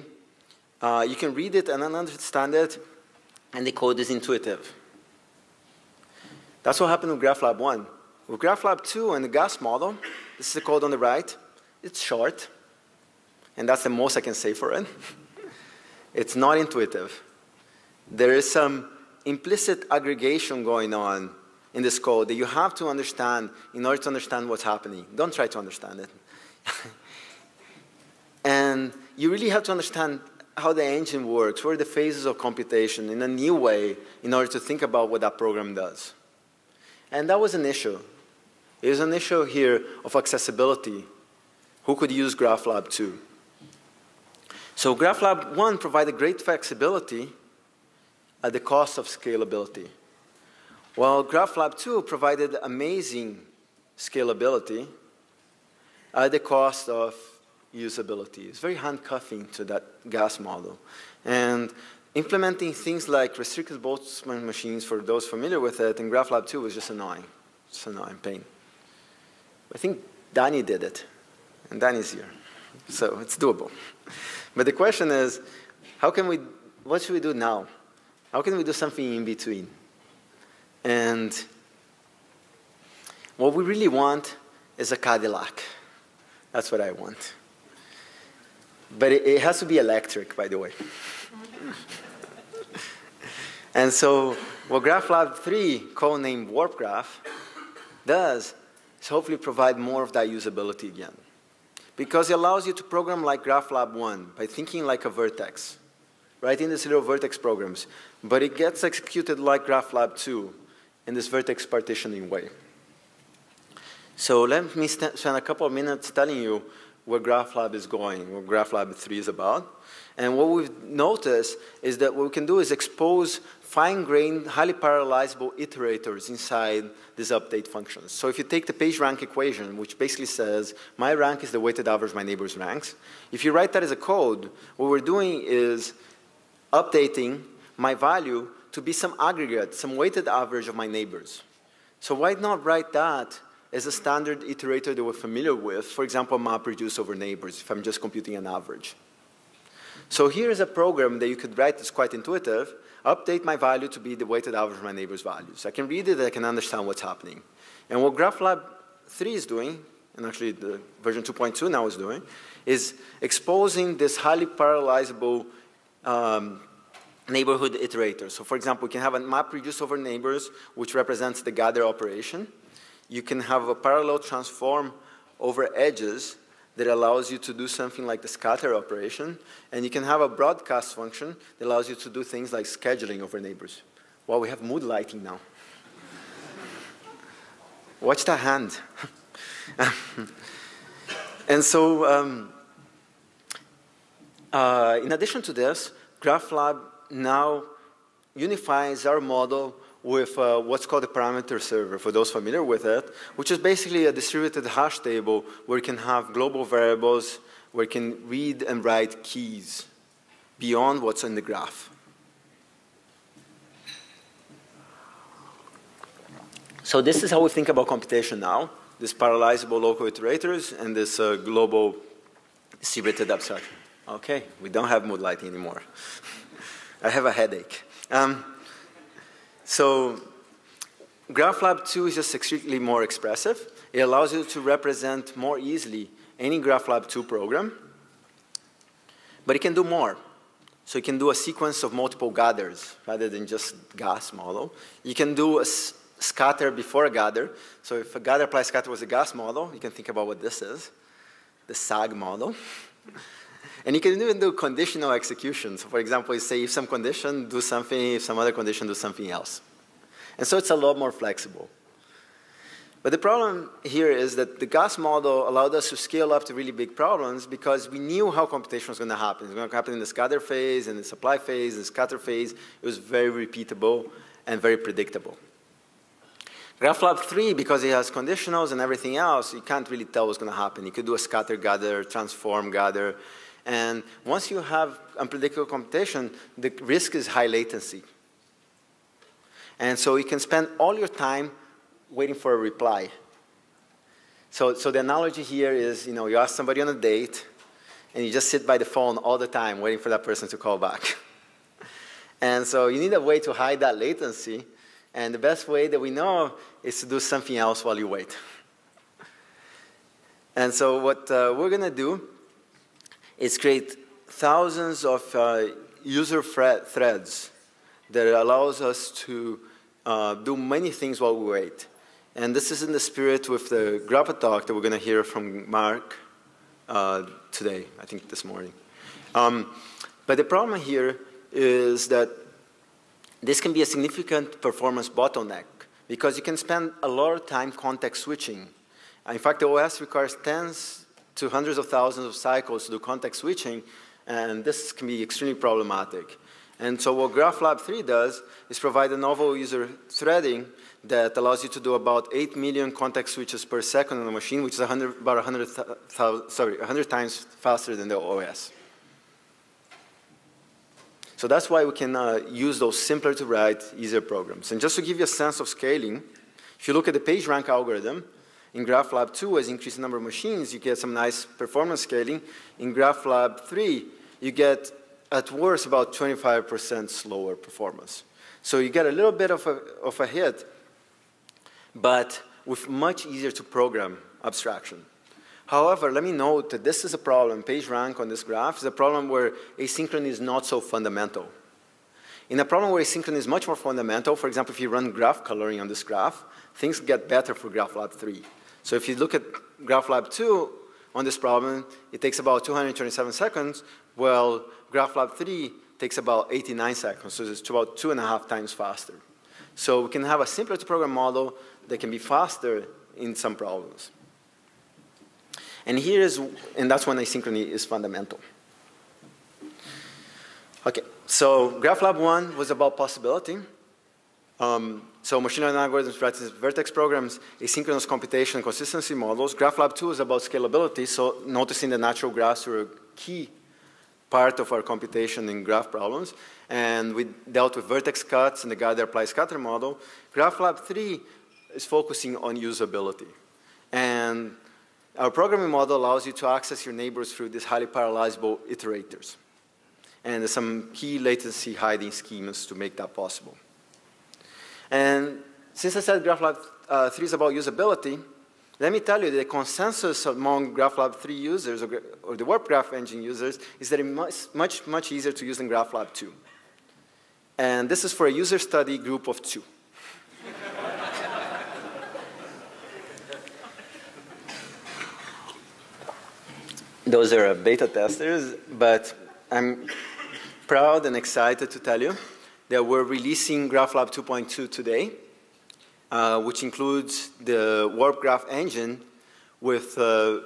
You can read it and understand it, and the code is intuitive. That's what happened with GraphLab 1. With GraphLab 2 and the gas model, this is the code on the right. It's short, and that's the most I can say for it. It's not intuitive. There is some implicit aggregation going on in this code that you have to understand in order to understand what's happening. Don't try to understand it. And you really have to understand how the engine works, what are the phases of computation in a new way in order to think about what that program does. And that was an issue. It was an issue here of accessibility. Who could use GraphLab 2? So GraphLab 1 provided great flexibility at the cost of scalability. While GraphLab 2 provided amazing scalability at the cost of usability. It's very handcuffing to that gas model. And implementing things like restricted Boltzmann machines for those familiar with it in GraphLab 2 was just annoying. Just annoying pain. I think Danny did it, and Danny's here. So it's doable. But the question is, what should we do now? How can we do something in between? And what we really want is a Cadillac. That's what I want. But it has to be electric, by the way. And so what GraphLab 3, codenamed Warp Graph, does is hopefully provide more of that usability again. Because it allows you to program like GraphLab 1 by thinking like a vertex, writing these little vertex programs. But it gets executed like GraphLab 2 in this vertex partitioning way. So let me spend a couple of minutes telling you where GraphLab is going, what GraphLab 3 is about. And what we've noticed is that what we can do is expose fine-grained, highly parallelizable iterators inside these update functions. So if you take the PageRank equation, which basically says, my rank is the weighted average of my neighbor's ranks, if you write that as a code, what we're doing is updating my value to be some aggregate, some weighted average of my neighbors. So why not write that as a standard iterator that we're familiar with, for example, MapReduce over neighbors, if I'm just computing an average. So here's a program that you could write that's quite intuitive, update my value to be the weighted average of my neighbor's values. I can read it, I can understand what's happening. And what GraphLab 3 is doing, and actually the version 2.2 now is doing, is exposing this highly parallelizable neighborhood iterator. So for example, we can have a MapReduce over neighbors, which represents the gather operation. You can have a parallel transform over edges that allows you to do something like the scatter operation. And you can have a broadcast function that allows you to do things like scheduling over neighbors. Well, we have mood lighting now. Watch that hand. And so in addition to this, GraphLab now unifies our model with what's called a parameter server, for those familiar with it, which is basically a distributed hash table where you can have global variables, where you can read and write keys beyond what's in the graph. So this is how we think about computation now, these parallelizable local iterators and this global distributed abstraction. Okay, we don't have mood lighting anymore. I have a headache. So GraphLab 2 is just extremely more expressive. It allows you to represent more easily any GraphLab 2 program, but it can do more. So you can do a sequence of multiple gathers rather than just gas model. You can do a scatter before a gather. So if a gather plus scatter was a gas model, you can think about what this is, the SAG model. And you can even do conditional execution. So for example, you say if some condition, do something, if some other condition, do something else. And so it's a lot more flexible. But the problem here is that the gas model allowed us to scale up to really big problems because we knew how computation was going to happen. It was going to happen in the scatter phase, in the supply phase, in the scatter phase. It was very repeatable and very predictable. GraphLab 3, because it has conditionals and everything else, you can't really tell what's going to happen. You could do a scatter gather, transform gather. And once you have unpredictable computation, the risk is high latency. And so you can spend all your time waiting for a reply. So the analogy here is, you ask somebody on a date, and you just sit by the phone all the time waiting for that person to call back. And so you need a way to hide that latency, and the best way that we know is to do something else while you wait. And so what we're going to do is create thousands of user threads that allows us to do many things while we wait. And this is in the spirit with the Grappa talk that we're going to hear from Mark today, I think this morning. But the problem here is that this can be a significant performance bottleneck because you can spend a lot of time context switching. In fact, the OS requires tens to hundreds of thousands of cycles to do context switching, and this can be extremely problematic. And so what GraphLab 3 does is provide a novel user threading that allows you to do about 8 million context switches per second on a machine, which is about 100 times faster than the OS. So that's why we can use those simpler to write, easier programs. And just to give you a sense of scaling, if you look at the PageRank algorithm, in GraphLab 2, as you increase the number of machines, you get some nice performance scaling. In GraphLab 3, you get, at worst, about 25% slower performance. So you get a little bit of a hit, but with much easier to program abstraction. However, let me note that this is a problem. PageRank on this graph is a problem where asynchrony is not so fundamental. In a problem where asynchrony is much more fundamental, for example, if you run graph coloring on this graph, things get better for GraphLab 3. So if you look at GraphLab 2 on this problem, it takes about 227 seconds, while GraphLab 3 takes about 89 seconds, so it's about 2.5 times faster. So we can have a simpler to program model that can be faster in some problems. And that's when asynchrony is fundamental. Okay, so GraphLab 1 was about possibility. So machine learning algorithms practice vertex programs, asynchronous computation, consistency models. GraphLab 2 is about scalability, so noticing the natural graphs were a key part of our computation in graph problems. And we dealt with vertex cuts and the gather apply scatter model. GraphLab 3 is focusing on usability. And our programming model allows you to access your neighbors through these highly parallelizable iterators. And there's some key latency hiding schemas to make that possible. And since I said GraphLab 3 is about usability, let me tell you that the consensus among GraphLab 3 users or the Warp Graph Engine users is that it's much easier to use than GraphLab 2. And this is for a user study group of 2. Those are beta testers, but I'm proud and excited to tell you that we're releasing GraphLab 2.2 today, which includes the Warp Graph Engine with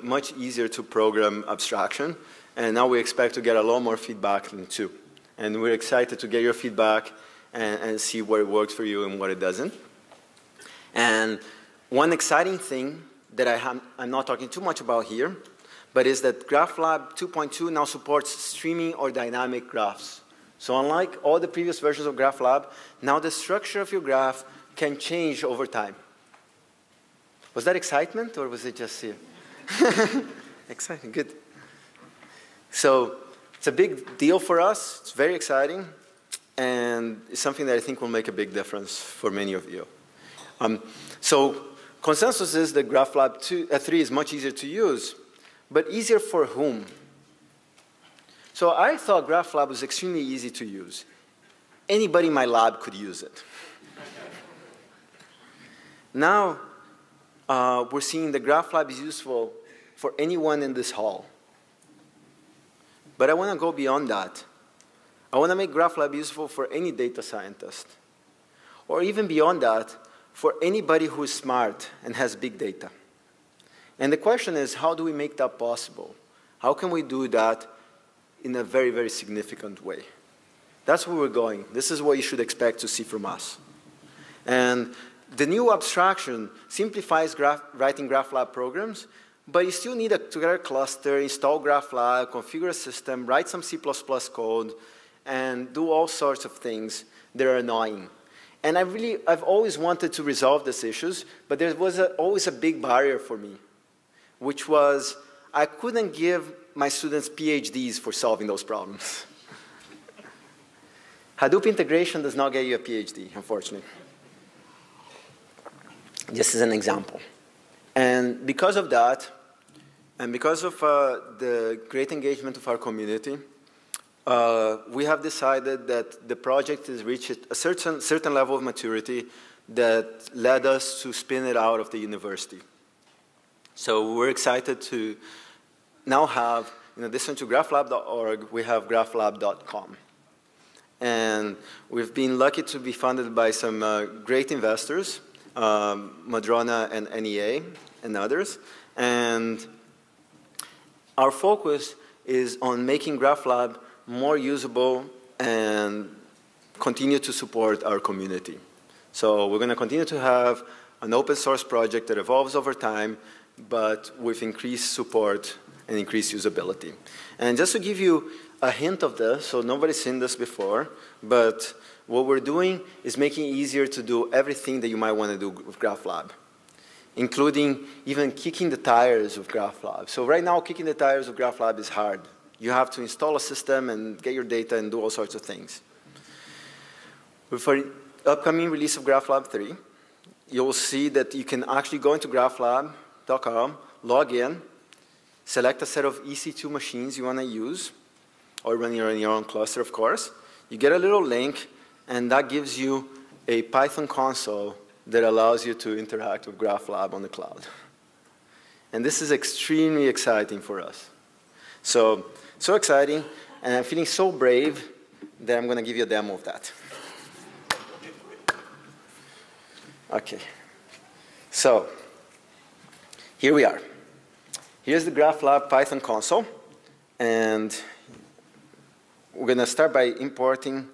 much easier to program abstraction. And now we expect to get a lot more feedback than 2. And we're excited to get your feedback and see what it works for you and what it doesn't. And one exciting thing that I'm not talking too much about here, but is that GraphLab 2.2 now supports streaming or dynamic graphs. So unlike all the previous versions of GraphLab, now the structure of your graph can change over time. Was that excitement, or was it just here? Exciting, good. So it's a big deal for us. It's very exciting. and it's something that I think will make a big difference for many of you. So consensus is that GraphLab 3 is much easier to use, but easier for whom? So I thought GraphLab was extremely easy to use. Anybody in my lab could use it. Now, we're seeing that GraphLab is useful for anyone in this hall. But I want to go beyond that. I want to make GraphLab useful for any data scientist. Or even beyond that, for anybody who is smart and has big data. And the question is, how do we make that possible? How can we do that in a very, very significant way? That's where we're going. This is what you should expect to see from us. And the new abstraction simplifies writing GraphLab programs, but you still need a together cluster, install GraphLab, configure a system, write some C++ code, and do all sorts of things that are annoying. And I've always wanted to resolve these issues, but there was always a big barrier for me, which was I couldn't give my students PhDs for solving those problems. Hadoop integration does not get you a PhD, unfortunately. Just as an example. And because of that, and because of the great engagement of our community, we have decided that the project has reached a certain level of maturity that led us to spin it out of the university. So we're excited to now have, in addition to graphlab.org, we have graphlab.com. And we've been lucky to be funded by some great investors, Madrona and NEA and others. And our focus is on making GraphLab more usable and continue to support our community. So we're going to continue to have an open source project that evolves over time, but with increased support and increased usability. And just to give you a hint of this, so nobody's seen this before, but what we're doing is making it easier to do everything that you might want to do with GraphLab, including even kicking the tires of GraphLab. So right now, kicking the tires of GraphLab is hard. You have to install a system and get your data and do all sorts of things. With our upcoming release of GraphLab 3, you'll see that you can actually go into graphlab.com, log in, select a set of EC2 machines you want to use, or run in your own cluster, of course. You get a little link, and that gives you a Python console that allows you to interact with GraphLab on the cloud. And this is extremely exciting for us. So exciting, and I'm feeling so brave that I'm going to give you a demo of that. Okay. So here we are. Here's the GraphLab Python console, and we're going to start by importing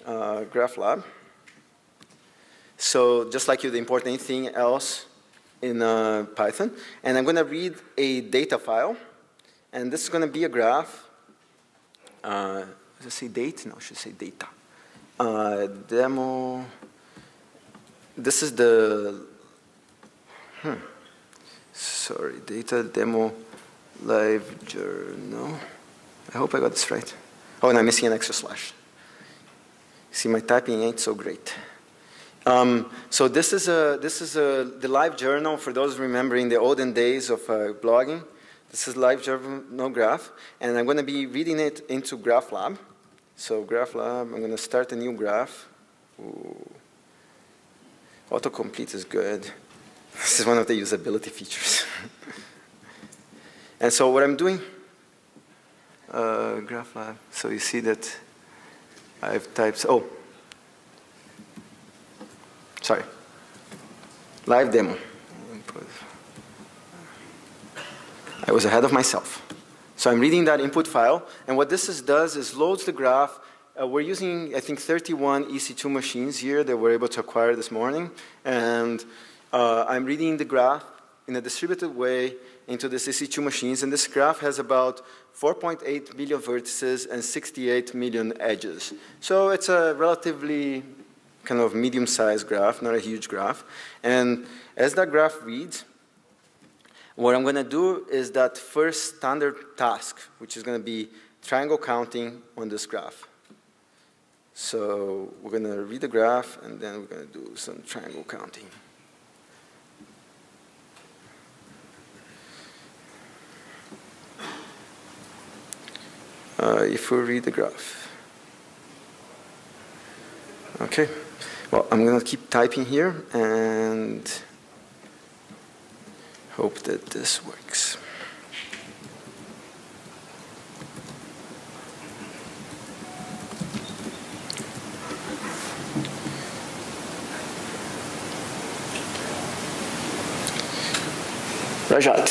GraphLab. So just like you'd import anything else in Python, and I'm going to read a data file, and this is going to be a graph. Does it say date? No, it should say data. Demo. This is the, sorry, data demo live journal. I hope I got this right. Oh, and I'm missing an extra slash. See, my typing ain't so great. So this is the live journal for those remembering the olden days of blogging. This is live journal graph, and I'm going to be reading it into GraphLab. So GraphLab, I'm going to start a new graph. Ooh. Autocomplete is good. This is one of the usability features. And so what I'm doing, GraphLab, so you see that I've typed, oh, sorry, live demo. I was ahead of myself. So I'm reading that input file, and what this does is loads the graph. We're using, I think, 31 EC2 machines here that we're able to acquire this morning, and I'm reading the graph in a distributed way into this EC2 machines, and this graph has about 4.8 million vertices and 68 million edges. So it's a relatively kind of medium-sized graph, not a huge graph. And as that graph reads, what I'm going to do is that first standard task, which is going to be triangle counting on this graph. So we're going to read the graph, and then we're going to do some triangle counting. If we read the graph. Okay. Well, I'm going to keep typing here and hope that this works. Rajat,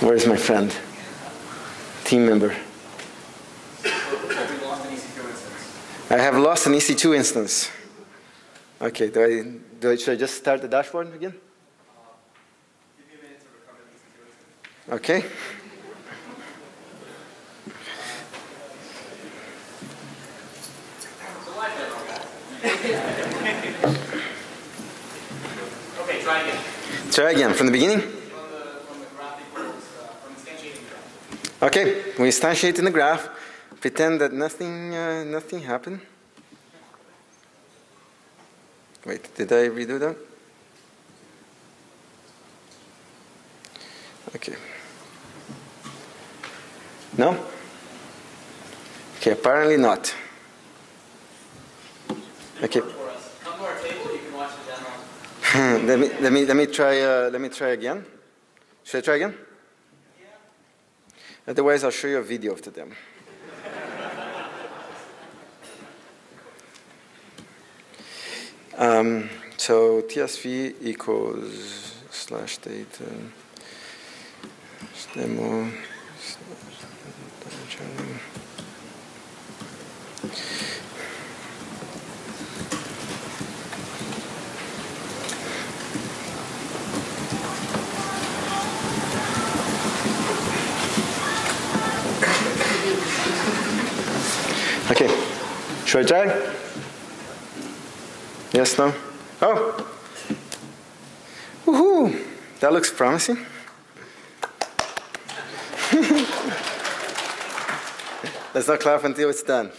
where is my friend? Team member. I have lost an EC2 instance. Okay, should I just start the dashboard again? Give me a minute to recover the EC2 instance. Okay. Okay, try again. Try again, from the beginning? From the graph equals, from instantiating the graph. Okay, we instantiate in the graph. Pretend that nothing happened. Wait, did I redo that? Okay. No? Okay, apparently not. Okay. Come to our table, you can watch the demo. let me try again. Should I try again? Yeah. Otherwise, I'll show you a video of the demo. So TSV equals /data demo Okay, should I try? Yes, no? Oh! Woohoo! That looks promising. Let's not clap until it's done.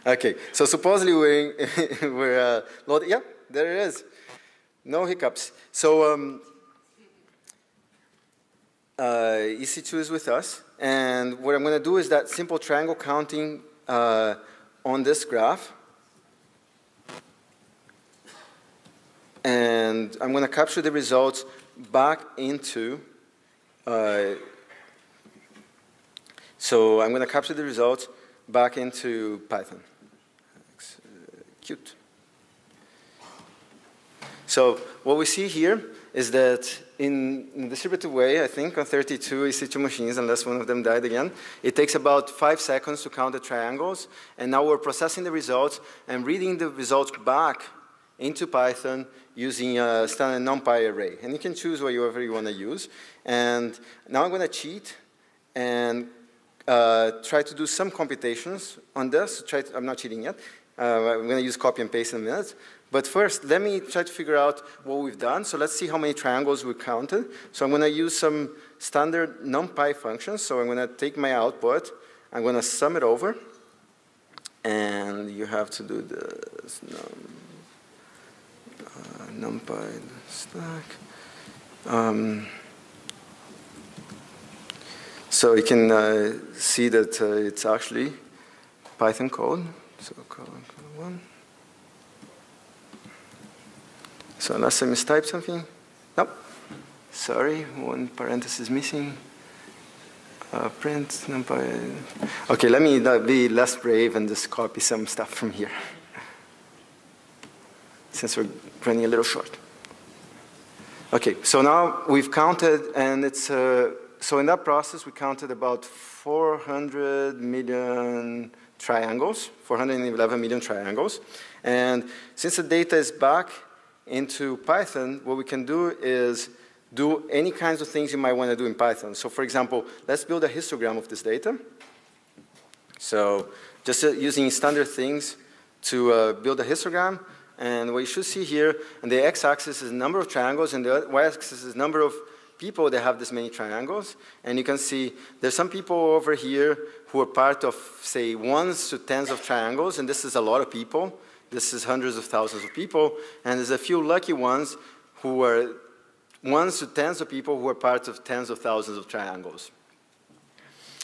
Okay, so supposedly we're loading. Yeah, there it is. No hiccups. So EC2 is with us. And what I'm going to do is that simple triangle counting on this graph. And I'm going to capture the results back into, so I'm going to capture the results back into Python. Cute. So what we see here is that in a distributed way, I think on 32 EC2 machines, unless one of them died again, it takes about 5 seconds to count the triangles. And now we're processing the results and reading the results back into Python using a standard NumPy array. And you can choose whatever you want to use. And now I'm going to cheat and try to do some computations on this. I'm not cheating yet. I'm going to use copy and paste in a minute. But first, let me try to figure out what we've done. So let's see how many triangles we counted. So I'm going to use some standard NumPy functions. So I'm going to take my output. I'm going to sum it over. And you have to do this. NumPy stack. So you can see that it's actually Python code. So colon 1. So unless I mistyped something, nope. Sorry, one parenthesis missing. Print NumPy. Okay, let me be less brave and just copy some stuff from here, since we're running a little short. Okay, so now we've counted, and it's so in that process we counted about 400 million triangles, 411 million triangles, and since the data is back into Python, what we can do is do any kinds of things you might want to do in Python. So for example, let's build a histogram of this data. So just using standard things to build a histogram. And what you should see here, on the x-axis is the number of triangles, and the y-axis is the number of people that have this many triangles. And you can see there's some people over here who are part of, say, ones to tens of triangles, and this is a lot of people. This is hundreds of thousands of people. And there's a few lucky ones who are ones to tens of people who are part of tens of thousands of triangles.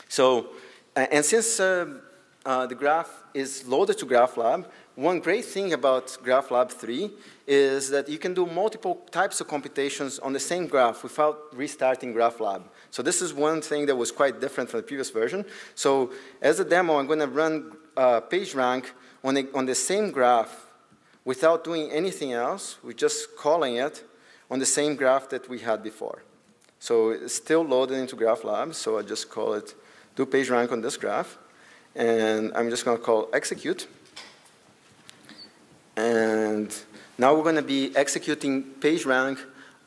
So, and since the graph is loaded to GraphLab, one great thing about GraphLab 3 is that you can do multiple types of computations on the same graph without restarting GraphLab. So this is one thing that was quite different from the previous version. So as a demo, I'm going to run PageRank on the same graph without doing anything else. We're just calling it on the same graph that we had before. So it's still loaded into GraphLab, so I just call it do PageRank on this graph. And I'm just going to call execute. And now we're going to be executing PageRank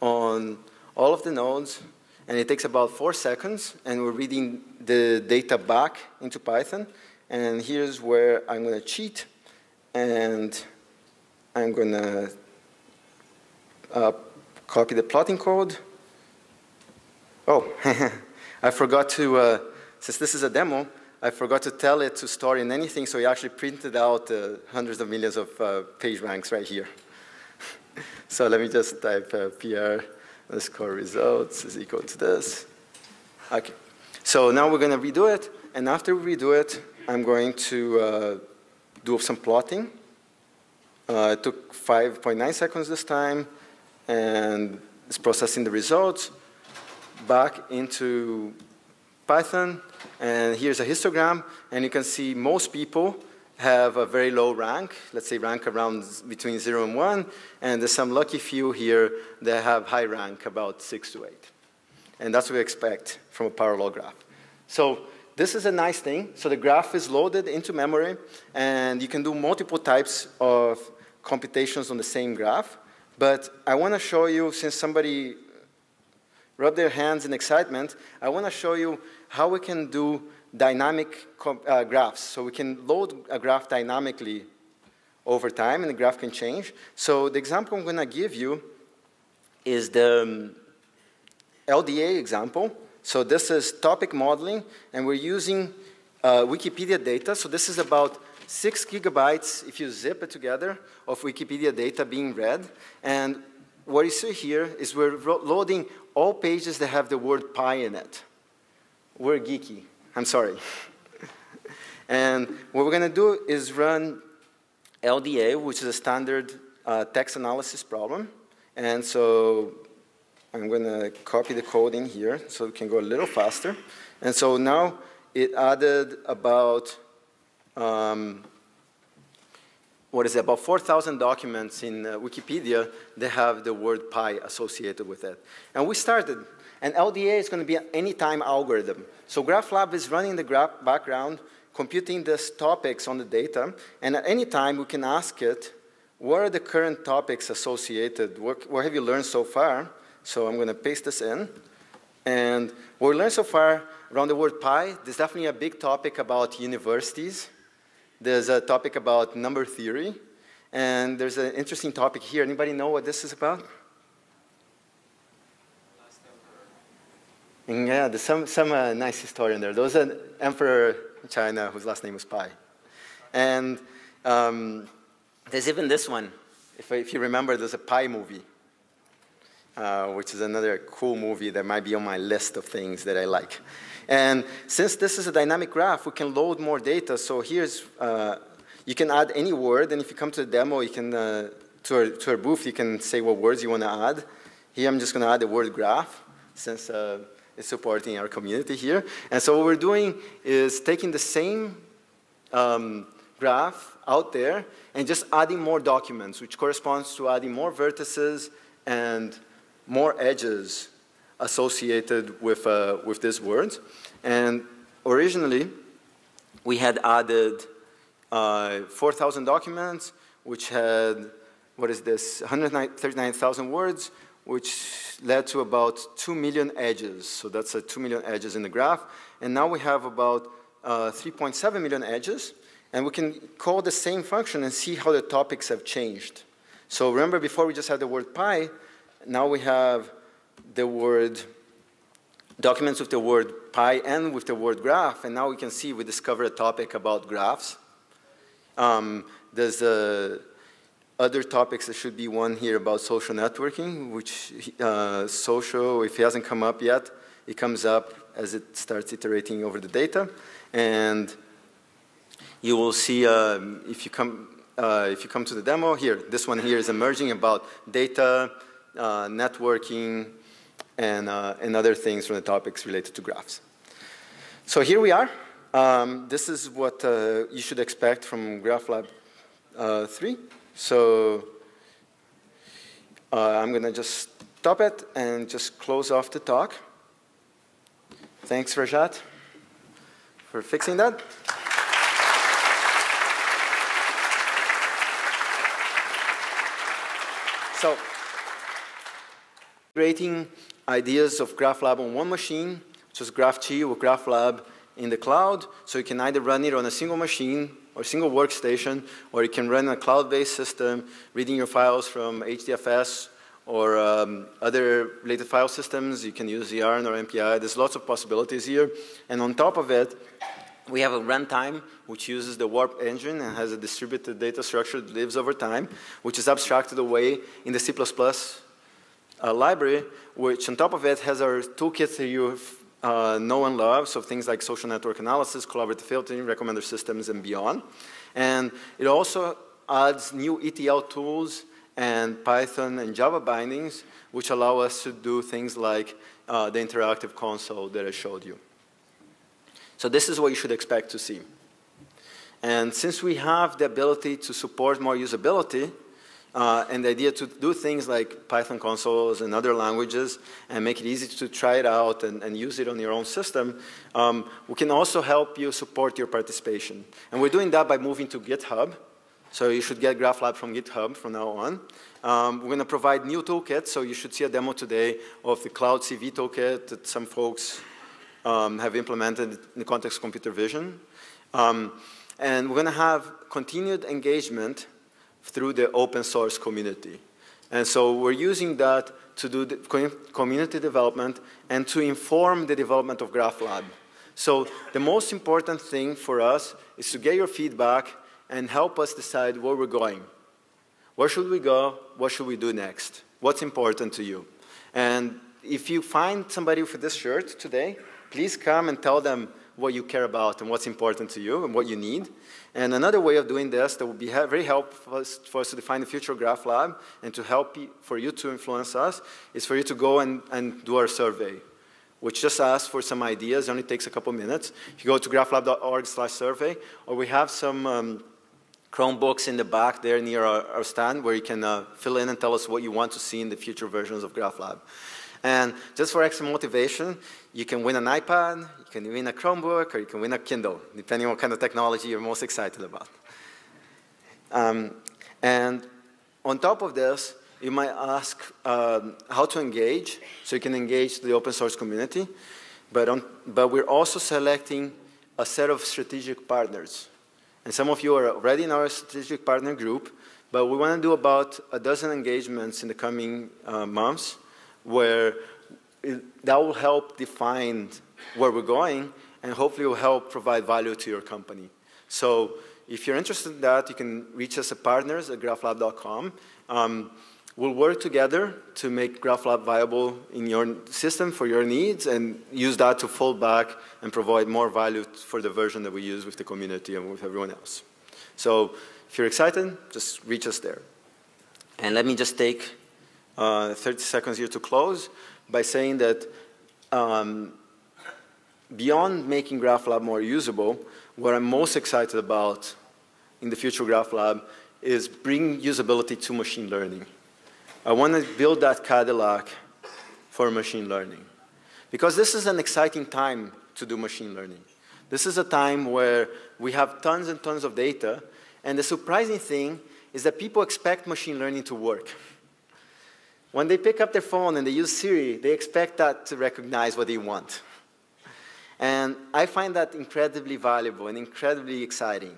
on all of the nodes. And it takes about 4 seconds. And we're reading the data back into Python. And here's where I'm going to cheat. And I'm going to copy the plotting code. Oh, I forgot to, since this is a demo, I forgot to tell it to store in anything, so we actually printed out hundreds of millions of page ranks right here. So let me just type PR underscore results is equal to this. Okay. So now we're going to redo it, and after we redo it, I'm going to do some plotting. It took 5.9 seconds this time, and it's processing the results back into Python. And here's a histogram, and you can see most people have a very low rank, let's say rank around between 0 and 1, and there's some lucky few here that have high rank, about 6 to 8. And that's what we expect from a parallel graph. So this is a nice thing. So the graph is loaded into memory, and you can do multiple types of computations on the same graph. But I want to show you, since somebody rubbed their hands in excitement, I want to show you how we can do dynamic graphs. So we can load a graph dynamically over time, and the graph can change. So the example I'm going to give you is the LDA example. So this is topic modeling, and we're using Wikipedia data. So this is about 6 gigabytes, if you zip it together, of Wikipedia data being read. And what you see here is we're loading all pages that have the word pi in it. We're geeky. I'm sorry. And what we're going to do is run LDA, which is a standard text analysis problem. And so I'm going to copy the code in here so we can go a little faster. And so now it added about, about 4,000 documents in Wikipedia that have the word pi associated with it. And we started. And LDA is going to be an anytime algorithm. So GraphLab is running the background, computing these topics on the data. And at any time, we can ask it, what are the current topics associated? What have you learned so far? So I'm going to paste this in. And what we learned so far around the word pi, there's definitely a big topic about universities. There's a topic about number theory. And there's an interesting topic here. Anybody know what this is about? And yeah, there's some nice historian there. There was an emperor in China whose last name was Pai. And there's even this one. If you remember, there's a Pi movie, which is another cool movie that might be on my list of things that I like. And since this is a dynamic graph, we can load more data. So here's, you can add any word. And if you come to the demo, you can, to our booth, you can say what words you want to add. Here, I'm just going to add the word graph, since it's supporting our community here. And so what we're doing is taking the same graph out there and just adding more documents, which corresponds to adding more vertices and more edges associated with these words. And originally, we had added 4,000 documents, which had, 139,000 words, which led to about 2 million edges. So that's 2 million edges in the graph. And now we have about 3.7 million edges. And we can call the same function and see how the topics have changed. So remember, before we just had the word pi. Now we have the word documents with the word pi and with the word graph, and now we can see we discovered a topic about graphs. There's other topics. There should be one here about social networking, which social, if it hasn't come up yet, it comes up as it starts iterating over the data. And you will see if you come to the demo here, this one here is emerging about data, networking, and other things from the topics related to graphs. So here we are. This is what you should expect from GraphLab 3. So I'm going to just stop it and just close off the talk. Thanks, Rajat, for fixing that. So, creating ideas of GraphLab on one machine, just GraphG or GraphLab in the cloud, so you can either run it on a single machine or single workstation, or you can run a cloud-based system, reading your files from HDFS or other related file systems. You can use Yarn or MPI. There's lots of possibilities here. And on top of it, we have a runtime which uses the Warp engine and has a distributed data structure that lives over time, which is abstracted away in the C++ library, which on top of it has our toolkit that you know and love, so things like social network analysis, collaborative filtering, recommender systems, and beyond. And it also adds new ETL tools and Python and Java bindings, which allow us to do things like the interactive console that I showed you. So this is what you should expect to see. And since we have the ability to support more usability, and the idea to do things like Python consoles and other languages and make it easy to try it out and use it on your own system, we can also help you support your participation. And we're doing that by moving to GitHub. So you should get GraphLab from GitHub from now on. We're going to provide new toolkits. So you should see a demo today of the Cloud CV toolkit that some folks have implemented in the context of computer vision. And we're going to have continued engagement through the open source community. And so we're using that to do the community development and to inform the development of GraphLab. So the most important thing for us is to get your feedback and help us decide where we're going. Where should we go? What should we do next? What's important to you? And if you find somebody with this shirt today, please come and tell them what you care about and what's important to you and what you need. And another way of doing this that would be very helpful for us to define the future of GraphLab and to help for you to influence us is for you to go and do our survey, which just asks for some ideas. It only takes a couple minutes. If you go to graphlab.org/survey, or we have some Chromebooks in the back there near our stand where you can fill in and tell us what you want to see in the future versions of GraphLab. And just for extra motivation, you can win an iPad, you can win a Chromebook, or you can win a Kindle, depending on what kind of technology you're most excited about. And on top of this, you might ask how to engage, so you can engage the open source community. But we're also selecting a set of strategic partners. And some of you are already in our strategic partner group, but we want to do about a dozen engagements in the coming months, where that will help define where we're going and hopefully will help provide value to your company. So if you're interested in that, you can reach us at partners at graphlab.com. We'll work together to make GraphLab viable in your system for your needs and use that to fall back and provide more value for the version that we use with the community and with everyone else. So if you're excited, just reach us there. And let me just take 30 seconds here to close by saying that beyond making GraphLab more usable, what I'm most excited about in the future of GraphLab is bringing usability to machine learning. I want to build that Cadillac for machine learning. Because this is an exciting time to do machine learning. This is a time where we have tons and tons of data, and the surprising thing is that people expect machine learning to work. When they pick up their phone and they use Siri, they expect that to recognize what they want. And I find that incredibly valuable and incredibly exciting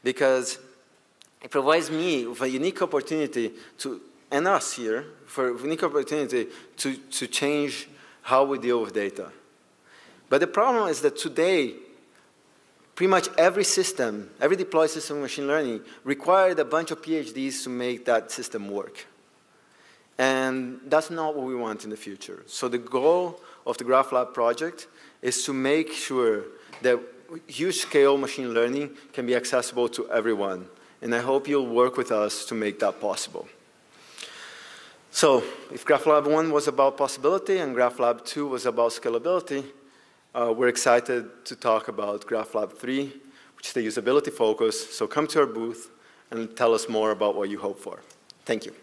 because it provides me with a unique opportunity to, and us here, for a unique opportunity to change how we deal with data. But the problem is that today, pretty much every system, every deployed system of machine learning required a bunch of PhDs to make that system work. And that's not what we want in the future. So the goal of the GraphLab project is to make sure that huge-scale machine learning can be accessible to everyone. And I hope you'll work with us to make that possible. So if GraphLab 1 was about possibility and GraphLab 2 was about scalability, we're excited to talk about GraphLab 3, which is the usability focus. So come to our booth and tell us more about what you hope for. Thank you.